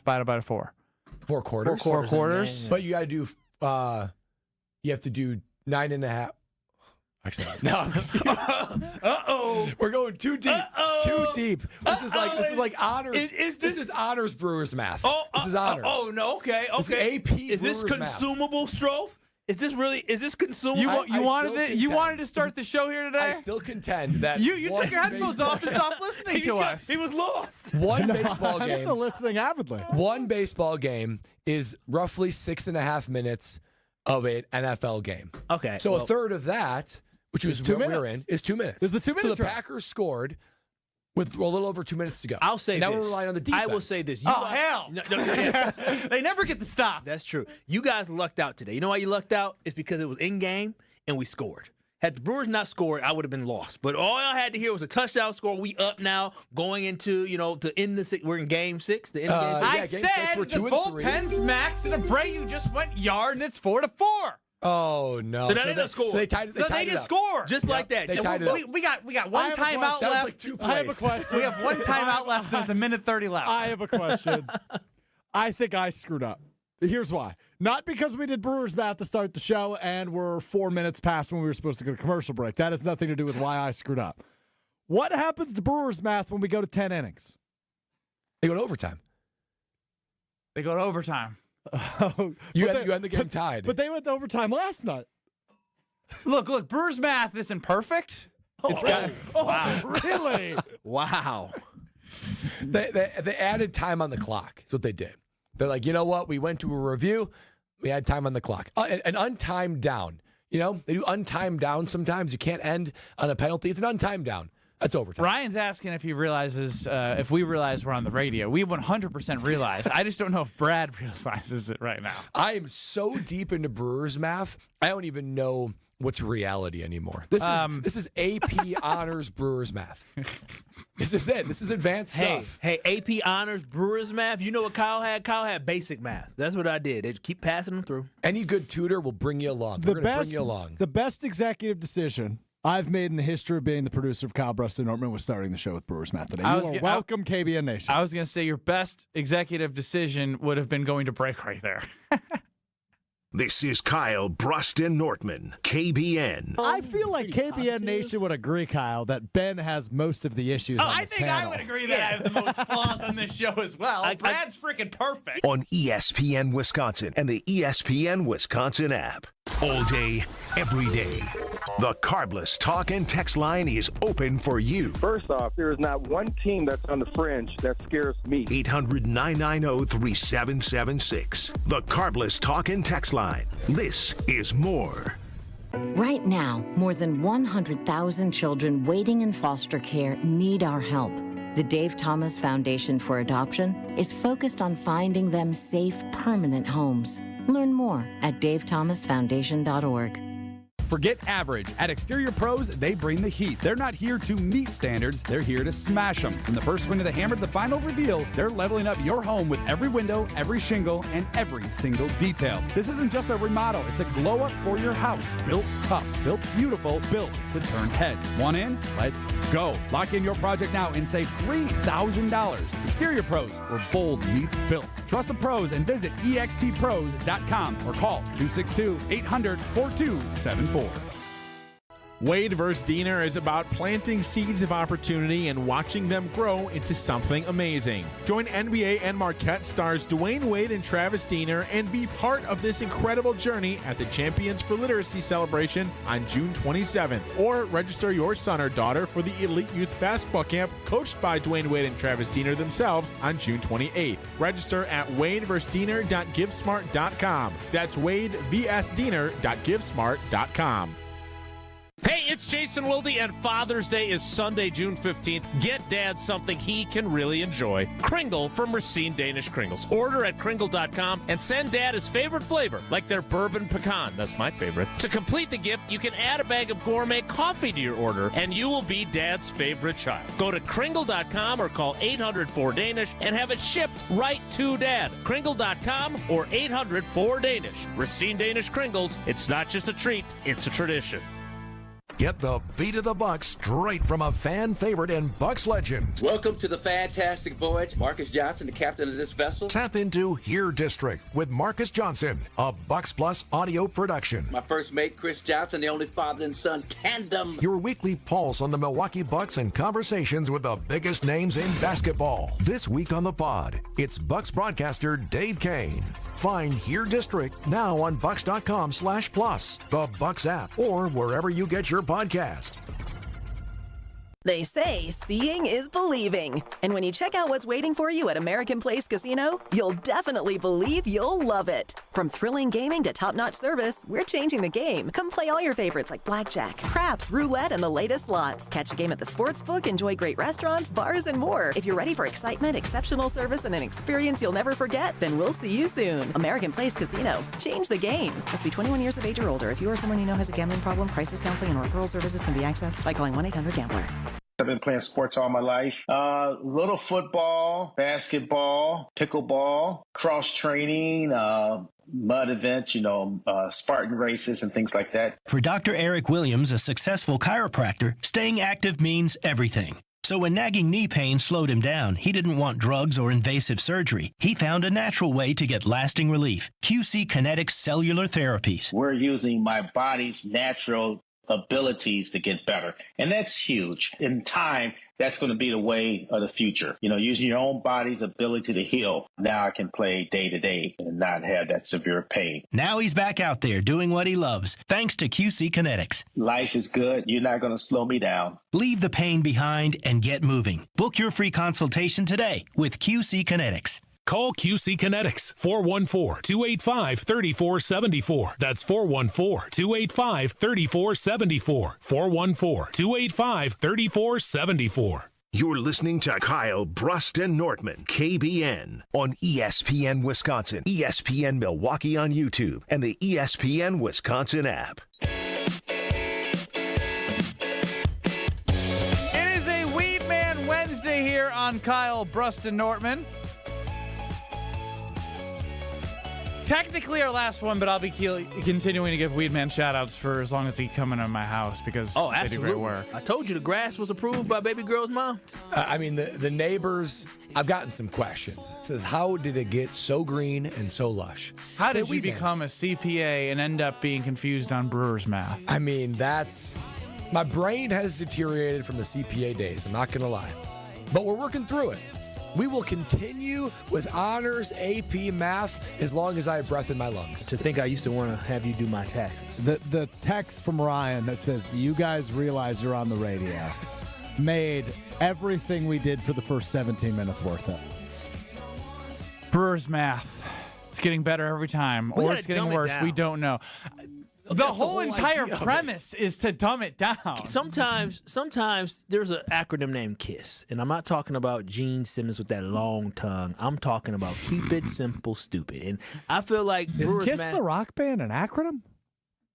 divided by 4? 4 quarters. 4 quarters. But you got to do. You have to do 9.5. Actually, no. We're going too deep. Too deep. This is like honors. This is honors Brewers math. This is honors. No. Okay. This is AP Is this Brewers consumable, Strofe? Is this consumable? You wanted to start the show here today? I still contend that you took your headphones off and stopped listening to us. He was lost. One baseball game. I'm still listening avidly. One baseball game is roughly 6.5 minutes of an NFL game. Okay. So a third of that, which is 2 what minutes. we're in, is 2 minutes. Is the 2 minutes So the right? Packers scored with a little over 2 minutes to go. I'll say now this. We're relying on the defense. I will say this. Hell. They never get the stop. That's true. You guys lucked out today. You know why you lucked out? It's because it was in game and we scored. Had the Brewers not scored, I would have been lost. But all I had to hear was a touchdown score. We up now, going into, to end the we're in game 6. The end of game 6. I game said six, we're the 2 and 3. bullpen's maxed, and Abreu just went yard, and it's 4-4. Oh no! So they didn't score. So they tied it. So they just scored. Just like that. They tied it up. We got one timeout That was left. like 2 I have a plays. question. We have one timeout left. There's 1:30 left. I have a question. I think I screwed up. Here's why. Not because we did Brewers math to start the show and we're 4 minutes past when we were supposed to go to commercial break. That has nothing to do with why I screwed up. What happens to Brewers math when we go to 10 innings? They go to overtime. They go to overtime. You end the game tied. But they went to overtime last night. Look, Brewers math isn't perfect. Wow. Really? Wow. They added time on the clock. That's what they did. They're like, you know what? We went to a review. We had time on the clock. An untimed down. They do untimed down sometimes. You can't end on a penalty. It's an untimed down. That's overtime. Ryan's asking if he realizes, if we realize we're on the radio. We 100% realize. I just don't know if Brad realizes it right now. I am so deep into Brewers math, I don't even know what's reality anymore. This is AP honors Brewers math. This is it. This is advanced stuff. Hey, AP honors Brewers math. You know what Kyle had? Kyle had basic math. That's what I did. They just keep passing them through. Any good tutor will bring you along. They're going to bring you along. The best executive decision I've made in the history of being the producer of Kyle Bruston Nortman was starting the show with Brewers Math today. Welcome, KBN Nation. I was going to say your best executive decision would have been going to break right there. This is Kyle Bruston Nortman, KBN. I feel like KBN Nation would agree, Kyle, that Ben has most of the issues on I this think panel. I would agree that I have the most flaws on this show as well. Brad's freaking perfect. On ESPN Wisconsin and the ESPN Wisconsin app. All day, every day. The Carbless Talk and Text line is open for you. First off, there is not one team that's on the fringe that scares me. 800-990-3776. The Carbless Talk and Text line. This is more. Right now, more than 100,000 children waiting in foster care need our help. The Dave Thomas Foundation for Adoption is focused on finding them safe, permanent homes. Learn more at davethomasfoundation.org. Forget average. At Exterior Pros, they bring the heat. They're not here to meet standards, they're here to smash them. From the first swing of the hammer to the final reveal, they're leveling up your home with every window, every shingle, and every single detail. This isn't just a remodel, it's a glow up for your house. Built tough, built beautiful, built to turn heads. Want in? Let's go. Lock in your project now and save $3,000. Exterior Pros, where bold meets built. Trust the pros and visit extpros.com or call 262-800-4274. Wade vs. Diener is about planting seeds of opportunity and watching them grow into something amazing. Join NBA and Marquette stars Dwayne Wade and Travis Diener and be part of this incredible journey at the Champions for Literacy celebration on June 27th. Or register your son or daughter for the Elite Youth Basketball Camp coached by Dwayne Wade and Travis Diener themselves on June 28th. Register at wadevsdiener.givesmart.com. That's wadevsdiener.givesmart.com. Hey, it's Jason Wilde, and Father's Day is Sunday, June 15th. Get Dad something he can really enjoy. Kringle from Racine Danish Kringles. Order at kringle.com and send Dad his favorite flavor, like their bourbon pecan. That's my favorite. To complete the gift, you can add a bag of gourmet coffee to your order, and you will be Dad's favorite child. Go to kringle.com or call 800-4DANISH and have it shipped right to Dad. Kringle.com or 800-4DANISH. Racine Danish Kringles. It's not just a treat, it's a tradition. Get the beat of the Bucks straight from a fan favorite and Bucks legend. Welcome to the fantastic voyage. Marcus Johnson, the captain of this vessel. Tap into Here District with Marcus Johnson, a Bucks Plus audio production. My first mate, Chris Johnson, the only father and son tandem. Your weekly pulse on the Milwaukee Bucks and conversations with the biggest names in basketball. This week on the pod, it's Bucks broadcaster Dave Kane. Find Here District now on Bucks.com/plus, the Bucks app, or wherever you get your podcast. They say seeing is believing. And when you check out what's waiting for you at American Place Casino, you'll definitely believe you'll love it. From thrilling gaming to top-notch service, we're changing the game. Come play all your favorites like blackjack, craps, roulette, and the latest slots. Catch a game at the sportsbook, enjoy great restaurants, bars, and more. If you're ready for excitement, exceptional service, and an experience you'll never forget, then we'll see you soon. American Place Casino. Change the game. Must be 21 years of age or older. If you or someone you know has a gambling problem, crisis counseling and referral services can be accessed by calling 1-800-GAMBLER. I've been playing sports all my life. Little football, basketball, pickleball, cross training, mud events, Spartan races and things like that. For Dr. Eric Williams, a successful chiropractor, staying active means everything. So when nagging knee pain slowed him down, he didn't want drugs or invasive surgery. He found a natural way to get lasting relief. QC Kinetics Cellular Therapies. We're using my body's natural abilities to get better. And that's huge. In time, that's going to be the way of the future. Using your own body's ability to heal. Now I can play day to day and not have that severe pain. Now he's back out there doing what he loves, thanks to QC Kinetics. Life is good. You're not going to slow me down. Leave the pain behind and get moving. Book your free consultation today with QC Kinetics. Call QC Kinetics, 414-285-3474. That's 414-285-3474. 414-285-3474. You're listening to Kyle Brust and Nortman, KBN, on ESPN Wisconsin, ESPN Milwaukee on YouTube, and the ESPN Wisconsin app. It is a Weed Man Wednesday here on Kyle Brust and Nortman. Technically our last one, but I'll be continuing to give Weedman shout-outs for as long as he come into my house because they do great work. I told you the grass was approved by baby girl's mom. The neighbors, I've gotten some questions. It says, how did it get so green and so lush? How did you become a CPA and end up being confused on brewer's math? My brain has deteriorated from the CPA days, I'm not going to lie. But we're working through it. We will continue with honors AP math as long as I have breath in my lungs. To think I used to want to have you do my taxes. The text from Ryan that says, do you guys realize you're on the radio? Made everything we did for the first 17 minutes worth it. Brewer's math. It's getting better every time. Or it's getting worse. We don't know. The whole entire premise is to dumb it down. Sometimes there's an acronym named KISS, and I'm not talking about Gene Simmons with that long tongue. I'm talking about keep it simple, stupid. And I feel like is KISS the rock band an acronym?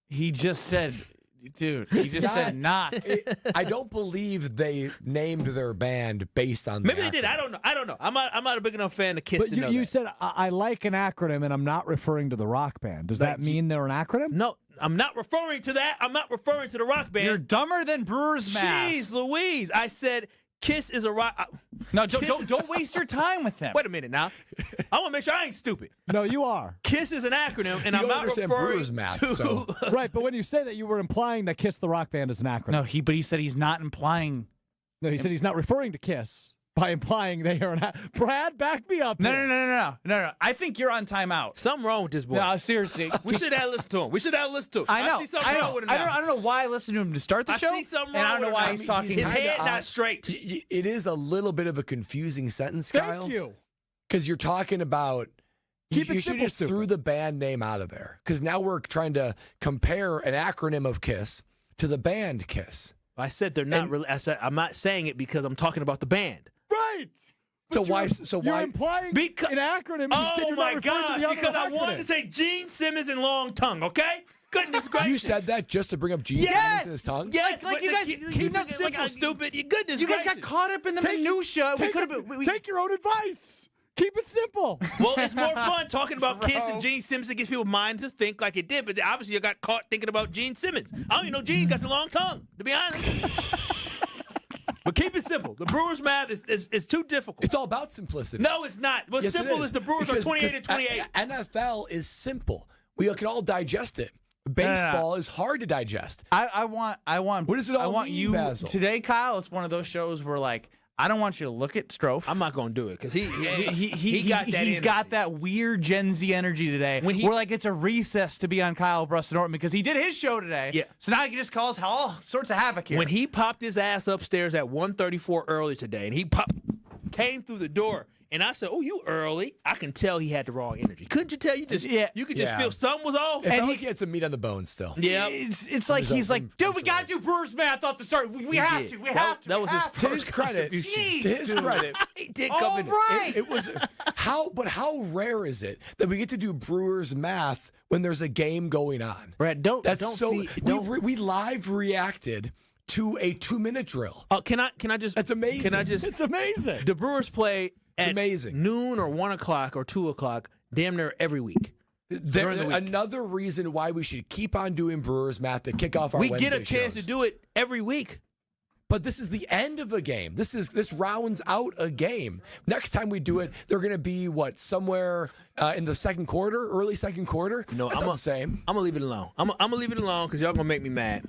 He just said, dude. He just said not. I don't believe they named their band based on. Maybe they did. I don't know. I'm not a big enough fan of KISS. But to know you that. said I like an acronym, and I'm not referring to the rock band. Does that mean they're an acronym? No. I'm not referring to that. I'm not referring to the rock band. You're dumber than Brewers math. Jeez Louise. I said KISS is a rock. No, don't waste your time with them. Wait a minute now. I want to make sure I ain't stupid. No, you are. KISS is an acronym, and I'm not referring Brewers math, to... So. Right, but when you say that, you were implying that KISS the rock band is an acronym. No, but he said he's not implying. No, he said he's not referring to KISS. By implying they are an Brad, back me up. No. I think you're on timeout. Something wrong with this boy. No, seriously. We should have listened to him. I know. I see something wrong with him now. I don't know why I listened to him to start the show. I see something wrong and I don't know why he's talking. His head not straight. It is a little bit of a confusing sentence, Kyle. Thank you. Because you're talking about. You should just threw the band name out of there. Because now we're trying to compare an acronym of KISS to the band KISS. I said they're not really. I said I'm not saying it because I'm talking about the band. Right. So why? You're implying an acronym. Oh my gosh! Because I wanted to say Gene Simmons and long tongue. Okay. Goodness gracious! You said that just to bring up Gene Simmons in his tongue. Yes, like you guys, simple, stupid. You goodness you guys gracious. got caught up in the minutia. Take your own advice. Keep it simple. Well, it's more fun talking about Kiss and Gene Simmons. It gets people's minds to think like it did, but obviously you got caught thinking about Gene Simmons. I don't even know Gene got the long tongue, to be honest. But keep it simple. The Brewers' math is too difficult. It's all about simplicity. No, it's not. What's simple is the Brewers are 28 and 28. NFL is simple. We can all digest it. Baseball is hard to digest. I want. What does it all I want mean, you Basil? today, Kyle. It's one of those shows where I don't want you to look at Strofe. I'm not going to do it because he's got that weird Gen Z energy today. We're it's a recess to be on Kyle Bruston Norton because he did his show today. Yeah. So now he can just cause all sorts of havoc here. When he popped his ass upstairs at 1:34 early today, and he came through the door. And I said, "Oh, you early?" I can tell he had the wrong energy. Couldn't you tell? You could just feel something was off. It felt like he had some meat on the bone still. Yeah, it's like he's like, dude, we gotta do Brewers math off the start. We have to. We have to. That was his To his credit. Jeez, To his credit, he did come in. Right. It was how rare is it that we get to do Brewers math when there's a game going on? Brad, we live reacted to a 2-minute drill. Can I just? That's amazing. It's amazing. The Brewers play It's at amazing. noon or 1 o'clock or 2 o'clock, damn near every week. During the week. Another reason why we should keep on doing Brewers math to kick off our We Wednesday get a chance shows. to do it every week. But this is the end of a game. This rounds out a game. Next time we do it, they're going to be somewhere in the second quarter, early second quarter. No, That's not the same. I'm gonna leave it alone. I'm gonna leave it alone because y'all gonna make me mad.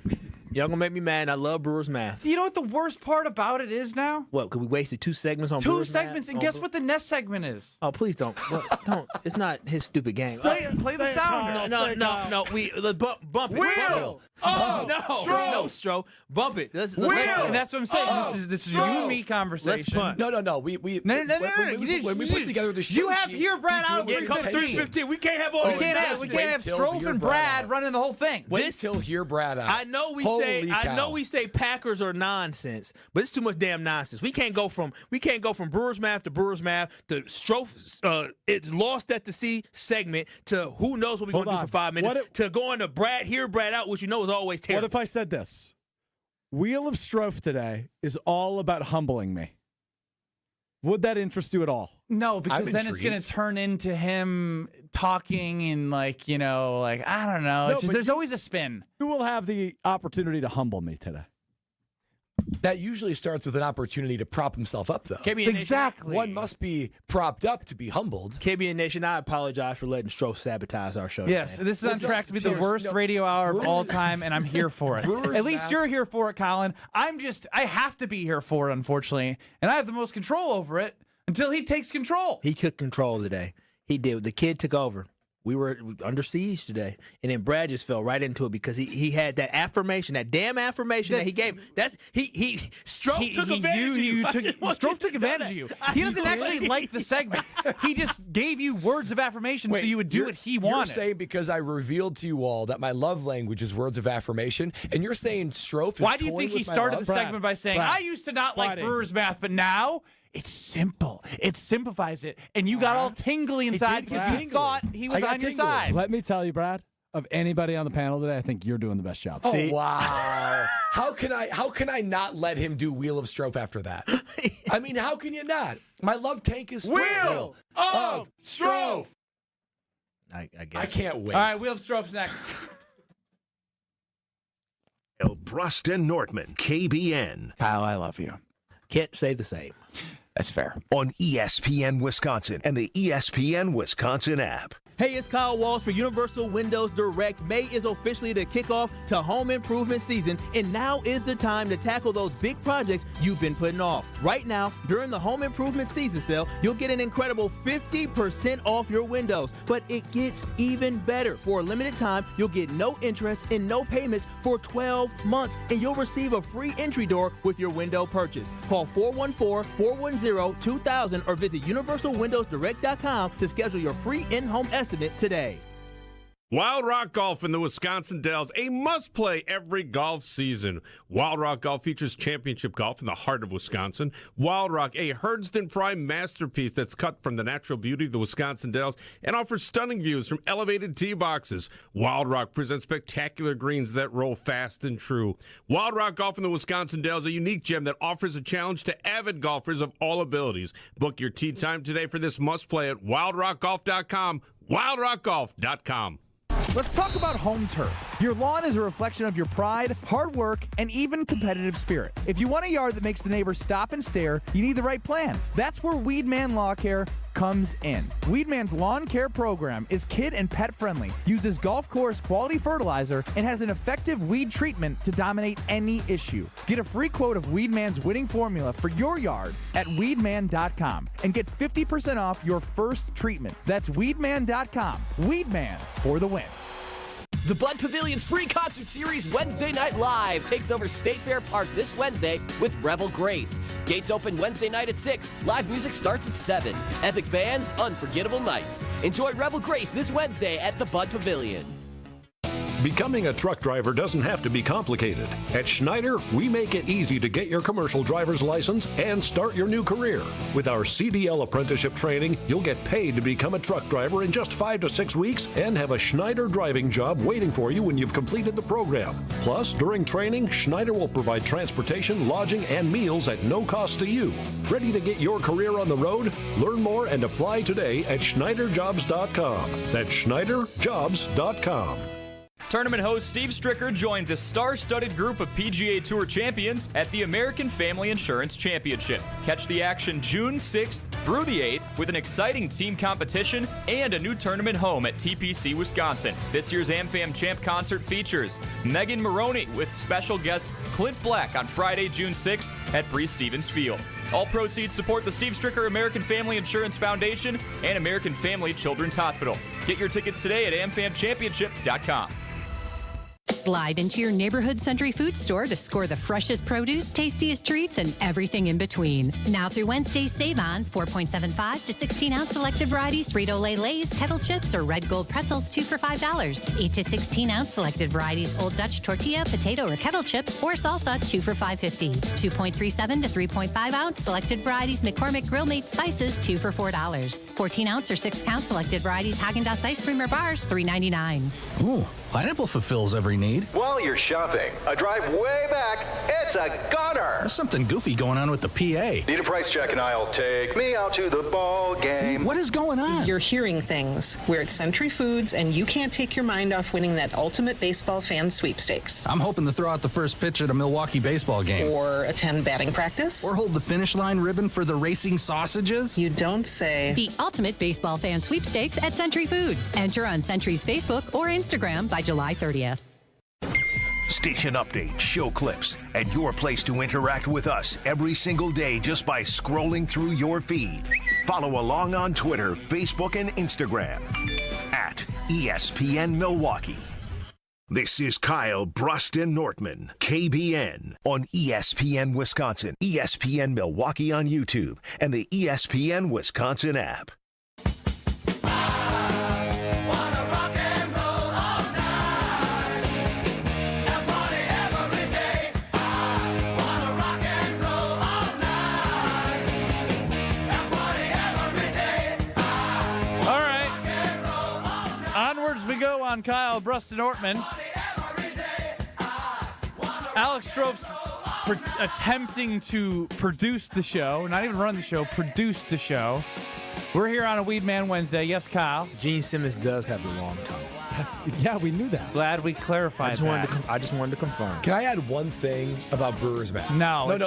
Y'all gonna make me mad. And I love Brewers math. You know what the worst part about it is now? What? Because we wasted 2 segments on Two Brewers segments, math? and guess what the next segment is? Oh, please don't. Don't. It's not his stupid game. Play the sound. No. Let's bump it. Wheel. No, Stro. Bump it. Let's Wheel. And that's what I'm saying. This is you and me conversation. Let's punt. No. No. When we put together the show, you have here Brad out Yeah, come 3:15. We can't have all. We can't have Strofe and Brad running the whole thing. Wait till hear Brad out. I know we say Packers are nonsense, but it's too much damn nonsense. We can't go from Brewers math to Strofe it's lost at the sea segment to who knows what we're gonna do for 5 minutes to going to Brad out, which you know is always terrible. What if I said this? Wheel of Strofe today is all about humbling me. Would that interest you at all? No, because then it's going to turn into him talking and I don't know. There's always a spin. You will have the opportunity to humble me today. That usually starts with an opportunity to prop himself up, though. Exactly. One must be propped up to be humbled. KBN Nation, I apologize for letting Strofe sabotage our show. Yes, today. this is on track to be the worst radio hour of all time, and I'm here for it. At least you're here for it, Colin. I have to be here for it, unfortunately, and I have the most control over it until he takes control. He took control today. He did. The kid took over. We were under siege today, and then Brad just fell right into it because he had that affirmation, that damn affirmation that he gave. Strofe took advantage of you. Strofe took advantage of you. He doesn't actually like the segment. He just gave you words of affirmation so you would do what he wanted. You're saying because I revealed to you all that my love language is words of affirmation, and you're saying Strofe is Why do you think toying he with my started love? the segment by saying, I used to not like Brewers math, but now it's simple. It simplifies it. And you got all tingly inside because you thought he was on your side. Let me tell you, Brad, of anybody on the panel today, I think you're doing the best job. Oh, wow. How can I not let him do Wheel of Strofe after that? I mean, how can you not? My love tank is full. Wheel of Strofe. I guess. I can't wait. All right, Wheel of Strofe's next. Brust and Nortman, KBN. Kyle, I love you. Can't say the same. That's fair. On ESPN Wisconsin and the ESPN Wisconsin app. Hey, it's Kyle Walsh for Universal Windows Direct. May is officially the kickoff to home improvement season, and now is the time to tackle those big projects you've been putting off. Right now, during the home improvement season sale, you'll get an incredible 50% off your windows. But it gets even better. For a limited time, you'll get no interest and no payments for 12 months, and you'll receive a free entry door with your window purchase. Call 414-410-2000 or visit UniversalWindowsDirect.com to schedule your free in-home estimate today. Wild Rock Golf in the Wisconsin Dells, a must-play every golf season. Wild Rock Golf features championship golf in the heart of Wisconsin. Wild Rock, a Herdston Fry masterpiece that's cut from the natural beauty of the Wisconsin Dells and offers stunning views from elevated tee boxes. Wild Rock presents spectacular greens that roll fast and true. Wild Rock Golf in the Wisconsin Dells, a unique gem that offers a challenge to avid golfers of all abilities. Book your tee time today for this must-play at wildrockgolf.com, wildrockgolf.com. Let's talk about home turf. Your lawn is a reflection of your pride, hard work, and even competitive spirit. If you want a yard that makes the neighbors stop and stare, you need the right plan. That's where Weedman Lawn Care comes in. Weedman's lawn care program is kid and pet friendly, uses golf course quality fertilizer, and has an effective weed treatment to dominate any issue. Get a free quote of Weedman's winning formula for your yard at weedman.com and get 50% off your first treatment. That's weedman.com. Weedman for the win. The Bud Pavilion's free concert series Wednesday Night Live takes over State Fair Park this Wednesday with Rebel Grace. Gates open Wednesday night at 6. Live music starts at 7. Epic bands, unforgettable nights. Enjoy Rebel Grace this Wednesday at the Bud Pavilion. Becoming a truck driver doesn't have to be complicated. At Schneider, we make it easy to get your commercial driver's license and start your new career. With our CDL apprenticeship training, you'll get paid to become a truck driver in just 5 to 6 weeks and have a Schneider driving job waiting for you when you've completed the program. Plus, during training, Schneider will provide transportation, lodging, and meals at no cost to you. Ready to get your career on the road? Learn more and apply today at SchneiderJobs.com. That's SchneiderJobs.com. Tournament host Steve Stricker joins a star-studded group of PGA Tour champions at the American Family Insurance Championship. Catch the action June 6th through the 8th with an exciting team competition and a new tournament home at TPC Wisconsin. This year's AmFam Champ concert features Megan Maroney with special guest Clint Black on Friday, June 6th at Breese Stevens Field. All proceeds support the Steve Stricker American Family Insurance Foundation and American Family Children's Hospital. Get your tickets today at amfamchampionship.com. Slide into your neighborhood Century Food Store to score the freshest produce, tastiest treats, and everything in between. Now through Wednesday, save on 4.75 to 16-ounce selected varieties Frito-Lay Lay's, Kettle Chips, or Red Gold Pretzels, 2 for $5. 8 to 16-ounce selected varieties Old Dutch Tortilla, Potato, or Kettle Chips, or Salsa, 2 for $5.50. 2.37 to 3.5-ounce selected varieties McCormick Grill Made Spices, 2 for $4. 14-ounce or 6-count selected varieties Häagen-Dazs Ice Cream or Bars, $3.99. Ooh, pineapple fulfills every need. While you're shopping, a drive way back, it's a gunner. There's something goofy going on with the PA. Need a price check and I'll take me out to the ball game. See, what is going on? You're hearing things. We're at Century Foods, and you can't take your mind off winning that ultimate baseball fan sweepstakes. I'm hoping to throw out the first pitch at a Milwaukee baseball game. Or attend batting practice. Or hold the finish line ribbon for the racing sausages. You don't say. The ultimate baseball fan sweepstakes at Century Foods. Enter on Century's Facebook or Instagram by July 30th. Station updates, show clips, and your place to interact with us every single day just by scrolling through your feed. Follow along on Twitter, Facebook, and Instagram at ESPN Milwaukee. This is Kyle Bruston Nortman, KBN, on ESPN Wisconsin, ESPN Milwaukee on YouTube, and the ESPN Wisconsin app. We go on Kyle Bruston Ortman. Alex Strove's attempting to produce the show, not even run the show, produce the show. We're here on a Weedman Wednesday. Yes, Kyle. Gene Simmons does have the long tongue. Yeah, we knew that. Glad we clarified that. I just wanted to confirm. Can I add one thing about Brewers Matt? No. This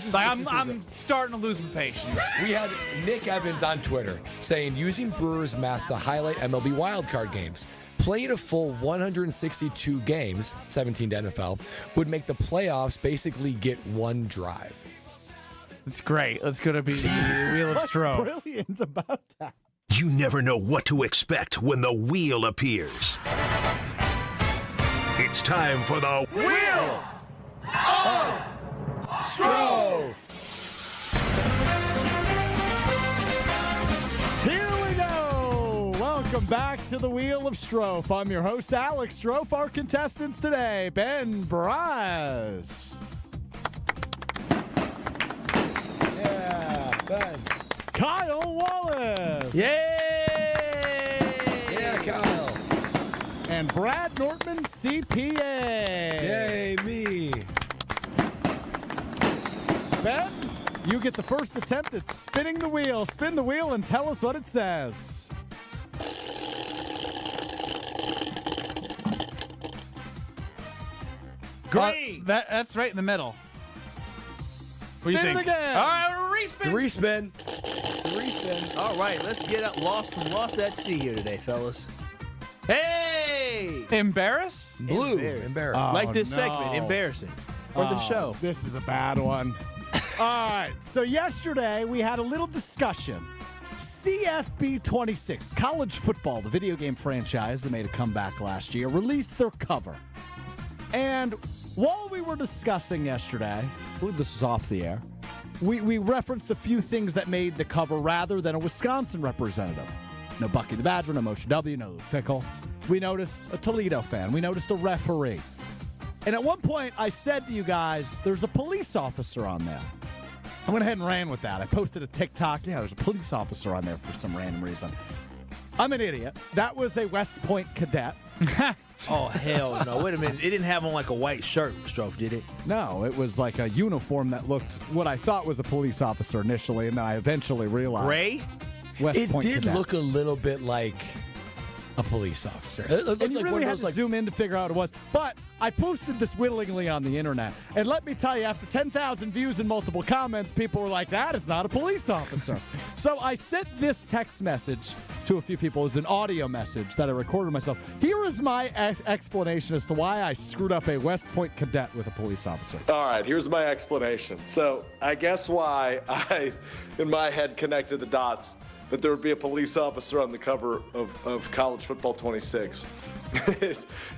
is I'm starting to lose my patience. We had Nick Evans on Twitter saying using Brewers math to highlight MLB wildcard games. Playing a full 162 games, 17 to NFL, would make the playoffs basically get one drive. It's great. It's going to be the Wheel of Strove. What's brilliant about that? You never know what to expect when the wheel appears. It's time for the Wheel of Strove. Here we go. Welcome back to the Wheel of Strofe. I'm your host, Alex Strofe. Our contestants today, Ben Bryce. Yeah, Ben. Kyle Wallace. Yay! Yeah, Kyle. And Brad Nortman, CPA. Yay, me. Ben, you get the first attempt at spinning the wheel. Spin the wheel and tell us what it says. Green. That's right in the middle. Spin it again. All right, respin. Three spin. All right, let's get up lost at sea here today, fellas. Hey! Embarrass? Blue. Embarrassed. Oh, Like this no. segment, embarrassing. Or the show. This is a bad one. All right, so yesterday we had a little discussion. CFB 26, college football, the video game franchise that made a comeback last year, released their cover. And while we were discussing yesterday, I believe this was off the air, we referenced a few things that made the cover rather than a Wisconsin representative. No Bucky the Badger, no Moshe W., no Lou Fickle. We noticed a Toledo fan. We noticed a referee. And at one point, I said to you guys, there's a police officer on there. I went ahead and ran with that. I posted a TikTok. Yeah, there's a police officer on there for some random reason. I'm an idiot. That was a West Point cadet. Oh, hell no. Wait a minute. It didn't have on like a white shirt, Strofe, did it? No, it was like a uniform that looked what I thought was a police officer initially, and then I eventually realized. Gray? West It Point did cadet. look a little bit like a police officer. It looked And you like really one of had those, to like, zoom in to figure out what it was. But I posted this willingly on the internet. And let me tell you, after 10,000 views and multiple comments, people were like, that is not a police officer. So I sent this text message to a few people as an audio message that I recorded myself. Here is my explanation as to why I screwed up a West Point cadet with a police officer. All right, here's my explanation. So I guess why I, in my head, connected the dots that there would be a police officer on the cover of College Football 26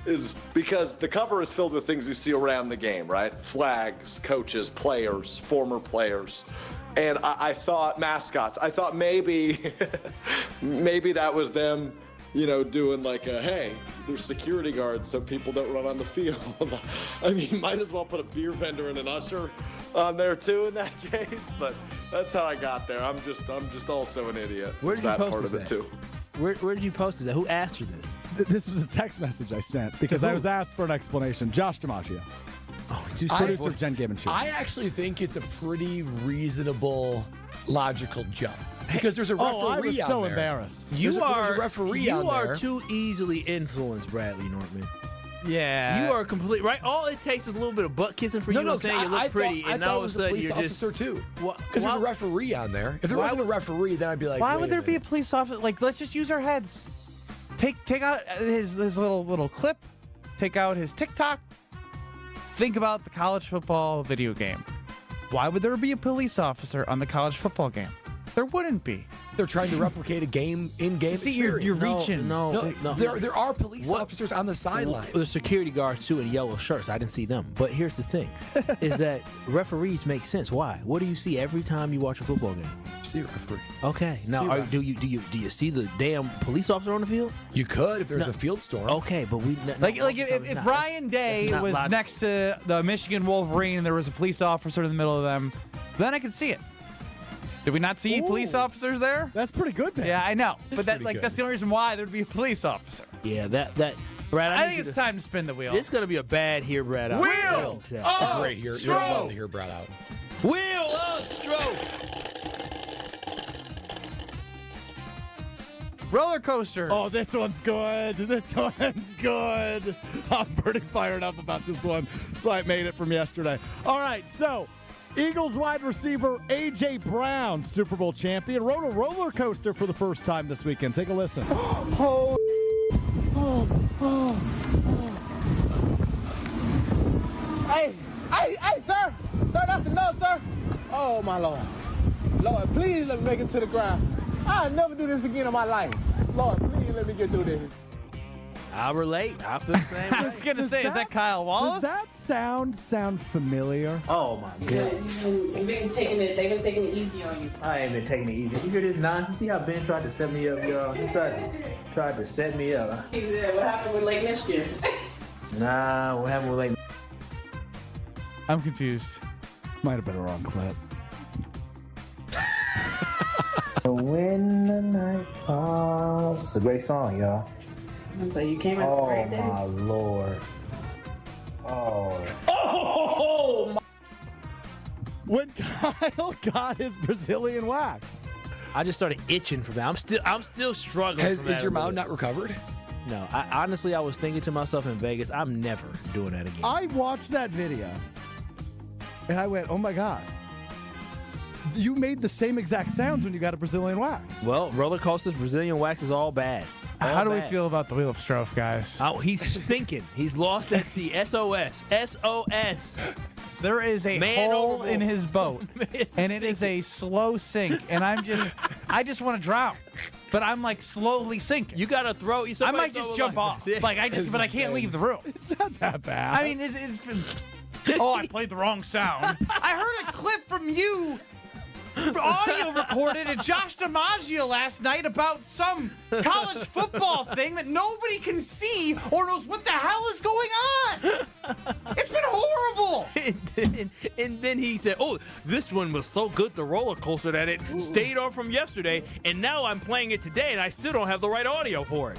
is because the cover is filled with things you see around the game, right? Flags, coaches, players, former players. And I thought mascots. I thought maybe that was them, you know, doing like a, hey, there's security guards so people don't run on the field. I mean, might as well put a beer vendor and an usher on there too in that case, but that's how I got there. I'm just also an idiot. Where did you that post part this of it at? too. Where did you post this at? Who asked for this? This was a text message I sent because I was asked for an explanation. Josh DiMaggio. Oh, producer of Jen Gibbon Show. I actually think it's a pretty reasonable, logical jump because there's a referee I was on so there. embarrassed. There's a referee on there. You are too easily influenced, Bradley Nortman. Yeah. You are complete right. All it takes is a little bit of butt kissing for you to say you look pretty, and all of a sudden you're just officer too. Wha- Because there's a referee on there. If there wasn't a referee, then I'd be like, Why wait would there a be a minute. police officer? Like, let's just use our heads. Take out his little clip. Take out his TikTok. Think about the college football video game. Why would there be a police officer on the college football game? There wouldn't be. They're trying to replicate a game in-game See, experience. you're reaching. No. There are police officers on the sideline. There's security guards too in yellow shirts. I didn't see them. But here's the thing: is that referees make sense. Why? What do you see every time you watch a football game? See a referee. Okay. Now, do you see the damn police officer on the field? You could if there's a field storm. Okay, but we If Ryan Day was next to the Michigan Wolverine and there was a police officer in the middle of them, then I could see it. Did we not see police officers there? That's pretty good, man. Yeah, I know. But pretty good. that's the only reason why there'd be a police officer. Yeah, that. Brad, I think it's time to spin the wheel. It's gonna be a bad here, Brad. Out. Wheel It's a great here. You're allowed to hear Brad out. Wheel of stroke. Roller coaster. Oh, this one's good. This one's good. I'm pretty fired up about this one. That's why I made it from yesterday. All right, so Eagles wide receiver A.J. Brown, Super Bowl champion, rode a roller coaster for the first time this weekend. Take a listen. Hey, sir. Sir, that's enough, sir. Oh, my Lord. Lord, please let me make it to the ground. I'll never do this again in my life. Lord, please let me get through this. I relate. I feel the same way. I was going to say, is that Kyle Wallace? Does that sound familiar? Oh, my God. They've been taking it easy on you. I ain't been taking it easy. You hear this nonsense? See how Ben tried to set me up, y'all? He tried to set me up. He said, what happened with Lake Michigan? Nah, what happened with Lake? I'm confused. Might have been a wrong clip. When the night falls. It's a great song, y'all. So you came at the right day. Oh, my Lord. Oh, my. When Kyle got his Brazilian wax. I just started itching from that. I'm still struggling. Is your mouth not recovered? No. Honestly, I was thinking to myself in Vegas, I'm never doing that again. I watched that video, and I went, oh, my God. You made the same exact sounds when you got a Brazilian wax. Well, roller coasters, Brazilian wax is all bad. How do we feel about the Wheel of Strofe, guys? Oh, he's sinking. He's lost at sea. SOS. SOS. There is a hole in his boat, and it is a slow sink, and I just want to drown. But I'm like slowly sinking. You gotta throw. I might just jump off. But I can't leave the room. It's not that bad. I mean, it's been. Oh, I played the wrong sound. I heard a clip from you, audio recorded at Josh DiMaggio last night about some college football thing that nobody can see or knows what the hell is going on. It's been horrible. And then he said, oh, this one was so good, the roller coaster, that it stayed on from yesterday, and now I'm playing it today, and I still don't have the right audio for it.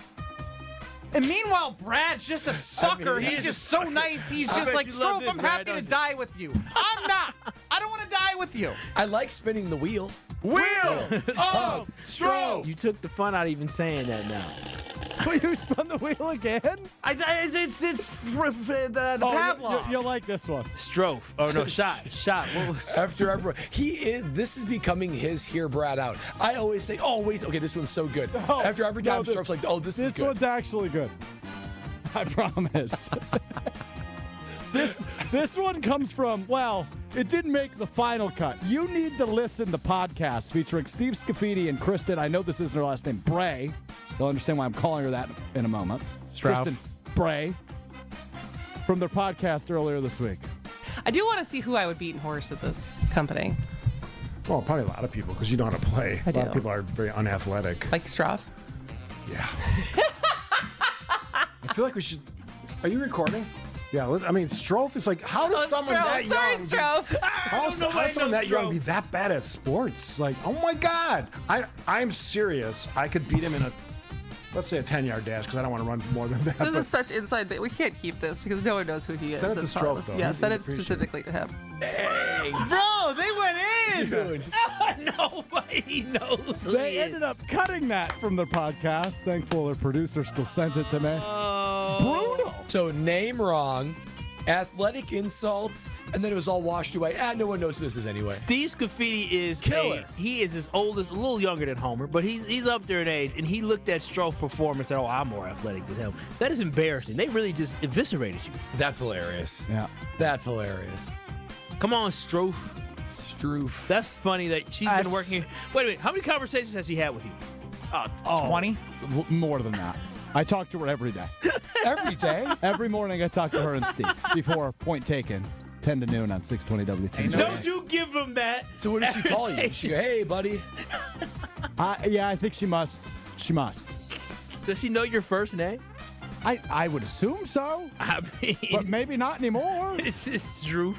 And meanwhile, Brad's just a sucker. He's just so nice. He's just like, Strofe, I'm happy to die with you. I'm not. I don't want to die with you. I like spinning the wheel. Wheel of Strofe. You took the fun out of even saying that now. Will you spun the wheel again? It's the Pavlov. You'll like this one. Strofe. Oh, no, shot. What was... After everyone, this is becoming his hear Brad out. I always say, oh, wait, okay, this one's so good. No, After every time, Strofe's like, oh, this is good. This one's actually good. I promise. This one comes from, well, it didn't make the final cut. You need to listen to podcast featuring Steve Scafidi and Kristen. I know this isn't her last name, Bray. You'll understand why I'm calling her that in a moment. Strouf. Kristen Bray from their podcast earlier this week. I do want to see who I would beat in horse at this company. Well, probably a lot of people because you know how to play. I A lot do. of people are very unathletic. Like Strouf? Yeah. I feel like we should. Are you recording? Yeah. I mean, Strofe is like, how does someone that Sorry, young? Strouf. How does someone that young be that bad at sports? Like, oh my God! I'm serious. I could beat him in let's say a 10-yard dash because I don't want to run more than that. This is such inside bit. We can't keep this because no one knows who he is. Send it to It's Strouf, harmless. though. Yeah, He send would it appreciate specifically to him. Hey, Bro, they went in. dude. Nobody knows who They he is. ended up cutting that from their podcast. Thankful their producer still sent it to me. Brutal. So name wrong, athletic insults, and then it was all washed away. No one knows who this is anyway. Steve Scafidi is Killer. He is as old as a little younger than Homer, but he's up there in age, and he looked at Strofe's performance and said, "Oh, I'm more athletic than him." That is embarrassing. They really just eviscerated you. That's hilarious. Yeah. That's hilarious. Come on, Strofe. Stroof. That's funny that she's been working here. Wait a minute. How many conversations has she had with you? 20? More than that. I talk to her every day. Every day? Every morning I talk to her and Steve before point taken, 10 to noon on 620 WT. Don't you give him that. So what does she call you? She go, hey, buddy. Yeah, I think she must. She must. Does she know your first name? I would assume so. I mean, but maybe not anymore. It's Strouf.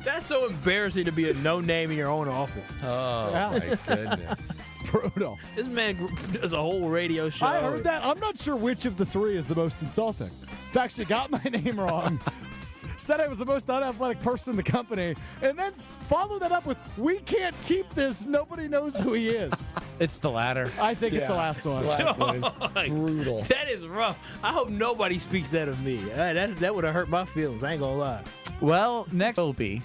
That's so embarrassing to be a no name in your own office. Oh, my goodness. It's brutal. This man does a whole radio show. I heard that. I'm not sure which of the three is the most insulting. In fact, she got my name wrong. Said I was the most unathletic person in the company, and then followed that up with, we can't keep this. Nobody knows who he is. It's the latter. I think it's the last one. Last one is brutal. That is rough. I hope nobody speaks that of me. That would have hurt my feelings. I ain't gonna lie. Well, next will be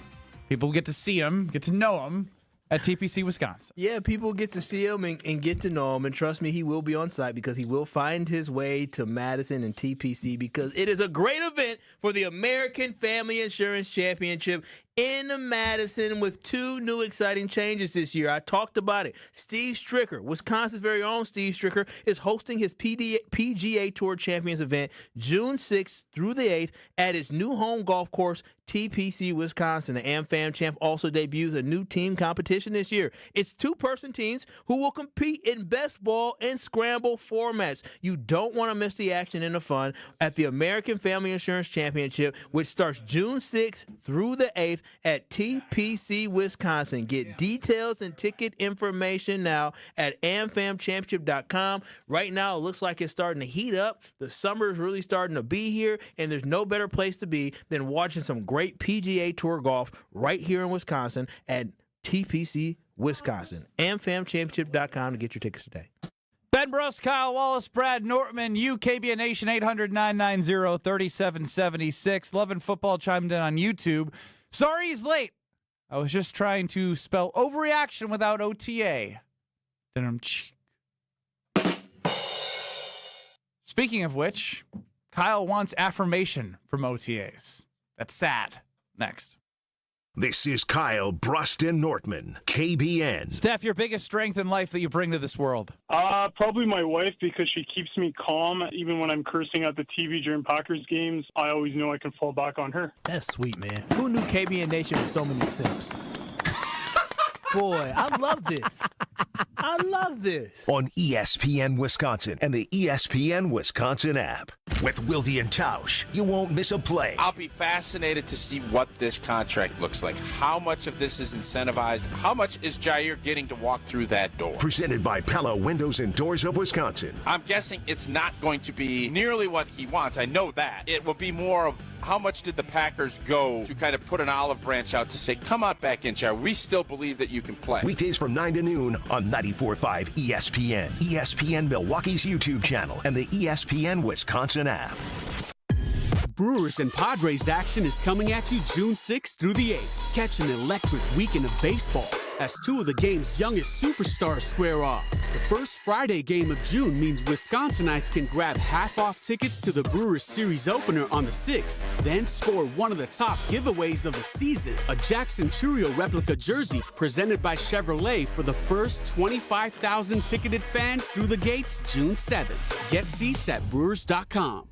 people get to see him, get to know him at TPC Wisconsin. Yeah, people get to see him and get to know him, and trust me, he will be on site because he will find his way to Madison and TPC because it is a great event for the American Family Insurance Championship. in Madison with 2 new exciting changes this year. I talked about it. Steve Stricker, Wisconsin's very own Steve Stricker, is hosting his PGA Tour Champions event June 6th through the 8th at his new home golf course, TPC Wisconsin. The AmFam champ also debuts a new team competition this year. It's 2-person teams who will compete in best ball and scramble formats. You don't want to miss the action and the fun at the American Family Insurance Championship, which starts June 6th through the 8th at TPC Wisconsin. Get details and ticket information now at amfamchampionship.com. Right now, it looks like it's starting to heat up. The summer is really starting to be here, and there's no better place to be than watching some great PGA Tour golf right here in Wisconsin at TPC Wisconsin. amfamchampionship.com to get your tickets today. Ben Bruss, Kyle Wallace, Brad Nortman, UKBN Nation, 800-990-3776. Loving Football chimed in on YouTube. Sorry he's late. I was just trying to spell overreaction without OTA. Speaking of which, Kyle wants affirmation from OTAs. That's sad. Next. This is Kyle Bruston Nortman, KBN. Steph, your biggest strength in life that you bring to this world? Probably my wife, because she keeps me calm. Even when I'm cursing at the TV during Packers games, I always know I can fall back on her. That's sweet, man. Who knew KBN Nation with so many simps? Boy, I love this. I love this. On ESPN Wisconsin and the ESPN Wisconsin app. With Wilde and Tausch, you won't miss a play. I'll be fascinated to see what this contract looks like. How much of this is incentivized? How much is Jair getting to walk through that door? Presented by Pella Windows and Doors of Wisconsin. I'm guessing it's not going to be nearly what he wants. I know that. It will be more of how much did the Packers go to kind of put an olive branch out to say, come on back in, Jair. We still believe that you can play. Weekdays from 9 to noon on 94.5 ESPN, ESPN Milwaukee's YouTube channel, and the ESPN Wisconsin app. Brewers and Padres action is coming at you June 6th through the 8th. Catch an electric weekend of baseball as 2 of the game's youngest superstars square off. The first Friday game of June means Wisconsinites can grab half-off tickets to the Brewers series opener on the 6th, then score one of the top giveaways of the season, a Jackson Churio replica jersey presented by Chevrolet for the first 25,000 ticketed fans through the gates June 7th. Get seats at brewers.com.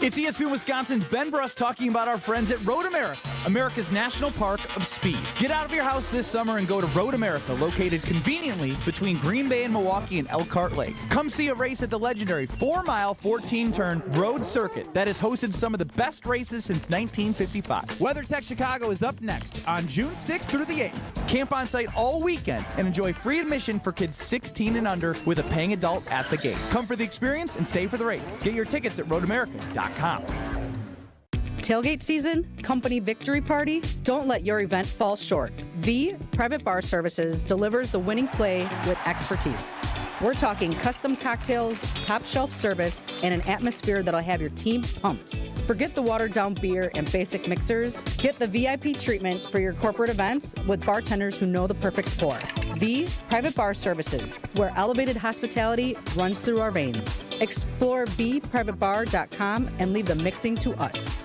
It's ESPN Wisconsin's Ben Bruss talking about our friends at Road America, America's National Park of Speed. Get out of your house this summer and go to Road America, located conveniently between Green Bay and Milwaukee and Elkhart Lake. Come see a race at the legendary 4-mile, 14-turn road circuit that has hosted some of the best races since 1955. WeatherTech Chicago is up next on June 6th through the 8th. Camp on site all weekend and enjoy free admission for kids 16 and under with a paying adult at the gate. Come for the experience and stay for the race. Get your tickets at roadamerica.com. Tailgate season, company victory party, don't let your event fall short. V Private Bar Services delivers the winning play with expertise. We're talking custom cocktails, top shelf service, and an atmosphere that'll have your team pumped. Forget the watered down beer and basic mixers. Get the VIP treatment for your corporate events with bartenders who know the perfect pour. V Private Bar Services, where elevated hospitality runs through our veins. Explore vprivatebar.com and leave the mixing to us.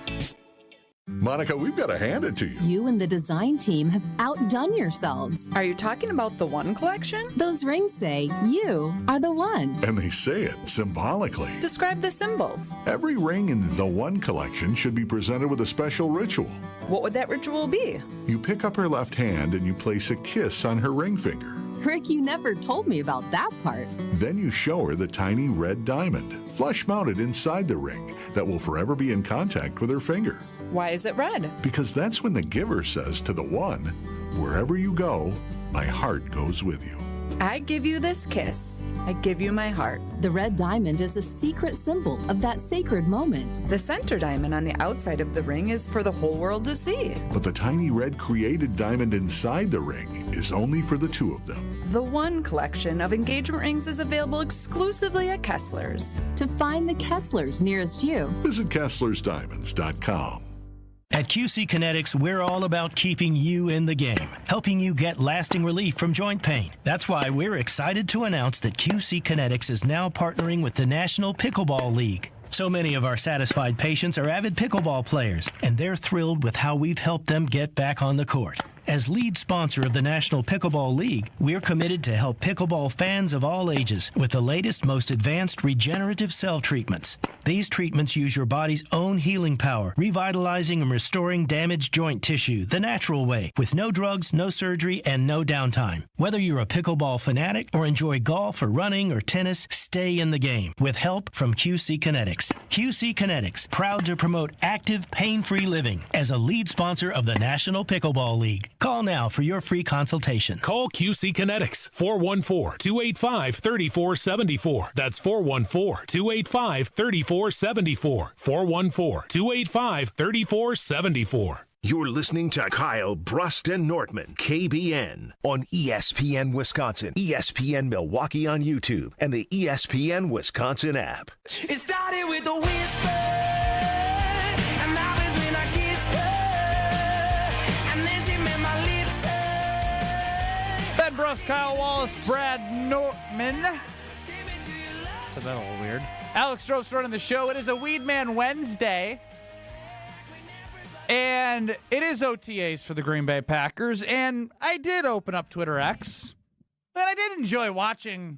Monica, we've got to hand it to you. You and the design team have outdone yourselves. Are you talking about the One Collection? Those rings say you are the one. And they say it symbolically. Describe the symbols. Every ring in the One Collection should be presented with a special ritual. What would that ritual be? You pick up her left hand and you place a kiss on her ring finger. Rick, you never told me about that part. Then you show her the tiny red diamond, flush mounted inside the ring, that will forever be in contact with her finger. Why is it red? Because that's when the giver says to the one, wherever you go, my heart goes with you. I give you this kiss. I give you my heart. The red diamond is a secret symbol of that sacred moment. The center diamond on the outside of the ring is for the whole world to see. But the tiny red created diamond inside the ring is only for the two of them. The One Collection of engagement rings is available exclusively at Kessler's. To find the Kesslers nearest you, visit KesslersDiamonds.com. At QC Kinetics, we're all about keeping you in the game, helping you get lasting relief from joint pain. That's why we're excited to announce that QC Kinetics is now partnering with the National Pickleball League. So many of our satisfied patients are avid pickleball players, and they're thrilled with how we've helped them get back on the court. As lead sponsor of the National Pickleball League, we're committed to help pickleball fans of all ages with the latest, most advanced regenerative cell treatments. These treatments use your body's own healing power, revitalizing and restoring damaged joint tissue the natural way, with no drugs, no surgery, and no downtime. Whether you're a pickleball fanatic or enjoy golf or running or tennis, stay in the game with help from QC Kinetics. QC Kinetics, proud to promote active, pain-free living as a lead sponsor of the National Pickleball League. Call now for your free consultation. Call QC Kinetics, 414-285-3474. That's 414-285-3474. 414-285-3474. You're listening to Kyle Brust and Nortman, KBN, on ESPN Wisconsin, ESPN Milwaukee on YouTube, and the ESPN Wisconsin app. It started with a whisper, and now it's when I kissed her, and then she made my lips hurt. Ben Brust, Kyle Wallace, Brad Nortman. Said that a little weird. Alex Stroh's running the show. It is a Weed Man Wednesday. And it is OTAs for the Green Bay Packers. And I did open up Twitter X. And I did enjoy watching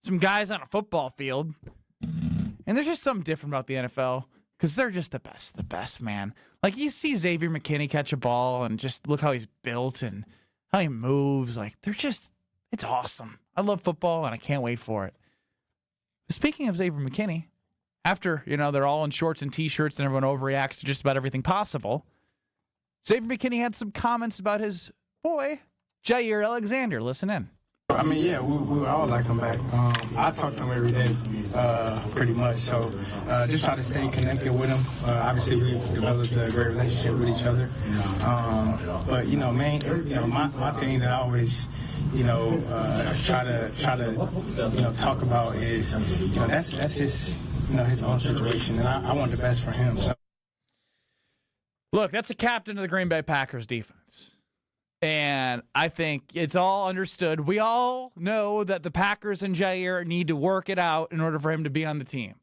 some guys on a football field. And there's just something different about the NFL. Because they're just the best, man. Like, you see Xavier McKinney catch a ball and just look how he's built and how he moves. Like, they're just, it's awesome. I love football, and I can't wait for it. Speaking of Xavier McKinney, after, they're all in shorts and T-shirts and everyone overreacts to just about everything possible, Xavier McKinney had some comments about his boy, Jair Alexander. Listen in. I mean, yeah, we all like him back. I talk to him every day, pretty much. So just try to stay connected with him. Obviously, we've developed a great relationship with each other. But my thing that I always, try to talk about is, that's his, his own situation, and I want the best for him. So. Look, that's a captain of the Green Bay Packers defense. And I think it's all understood. We all know that the Packers and Jair need to work it out in order for him to be on the team.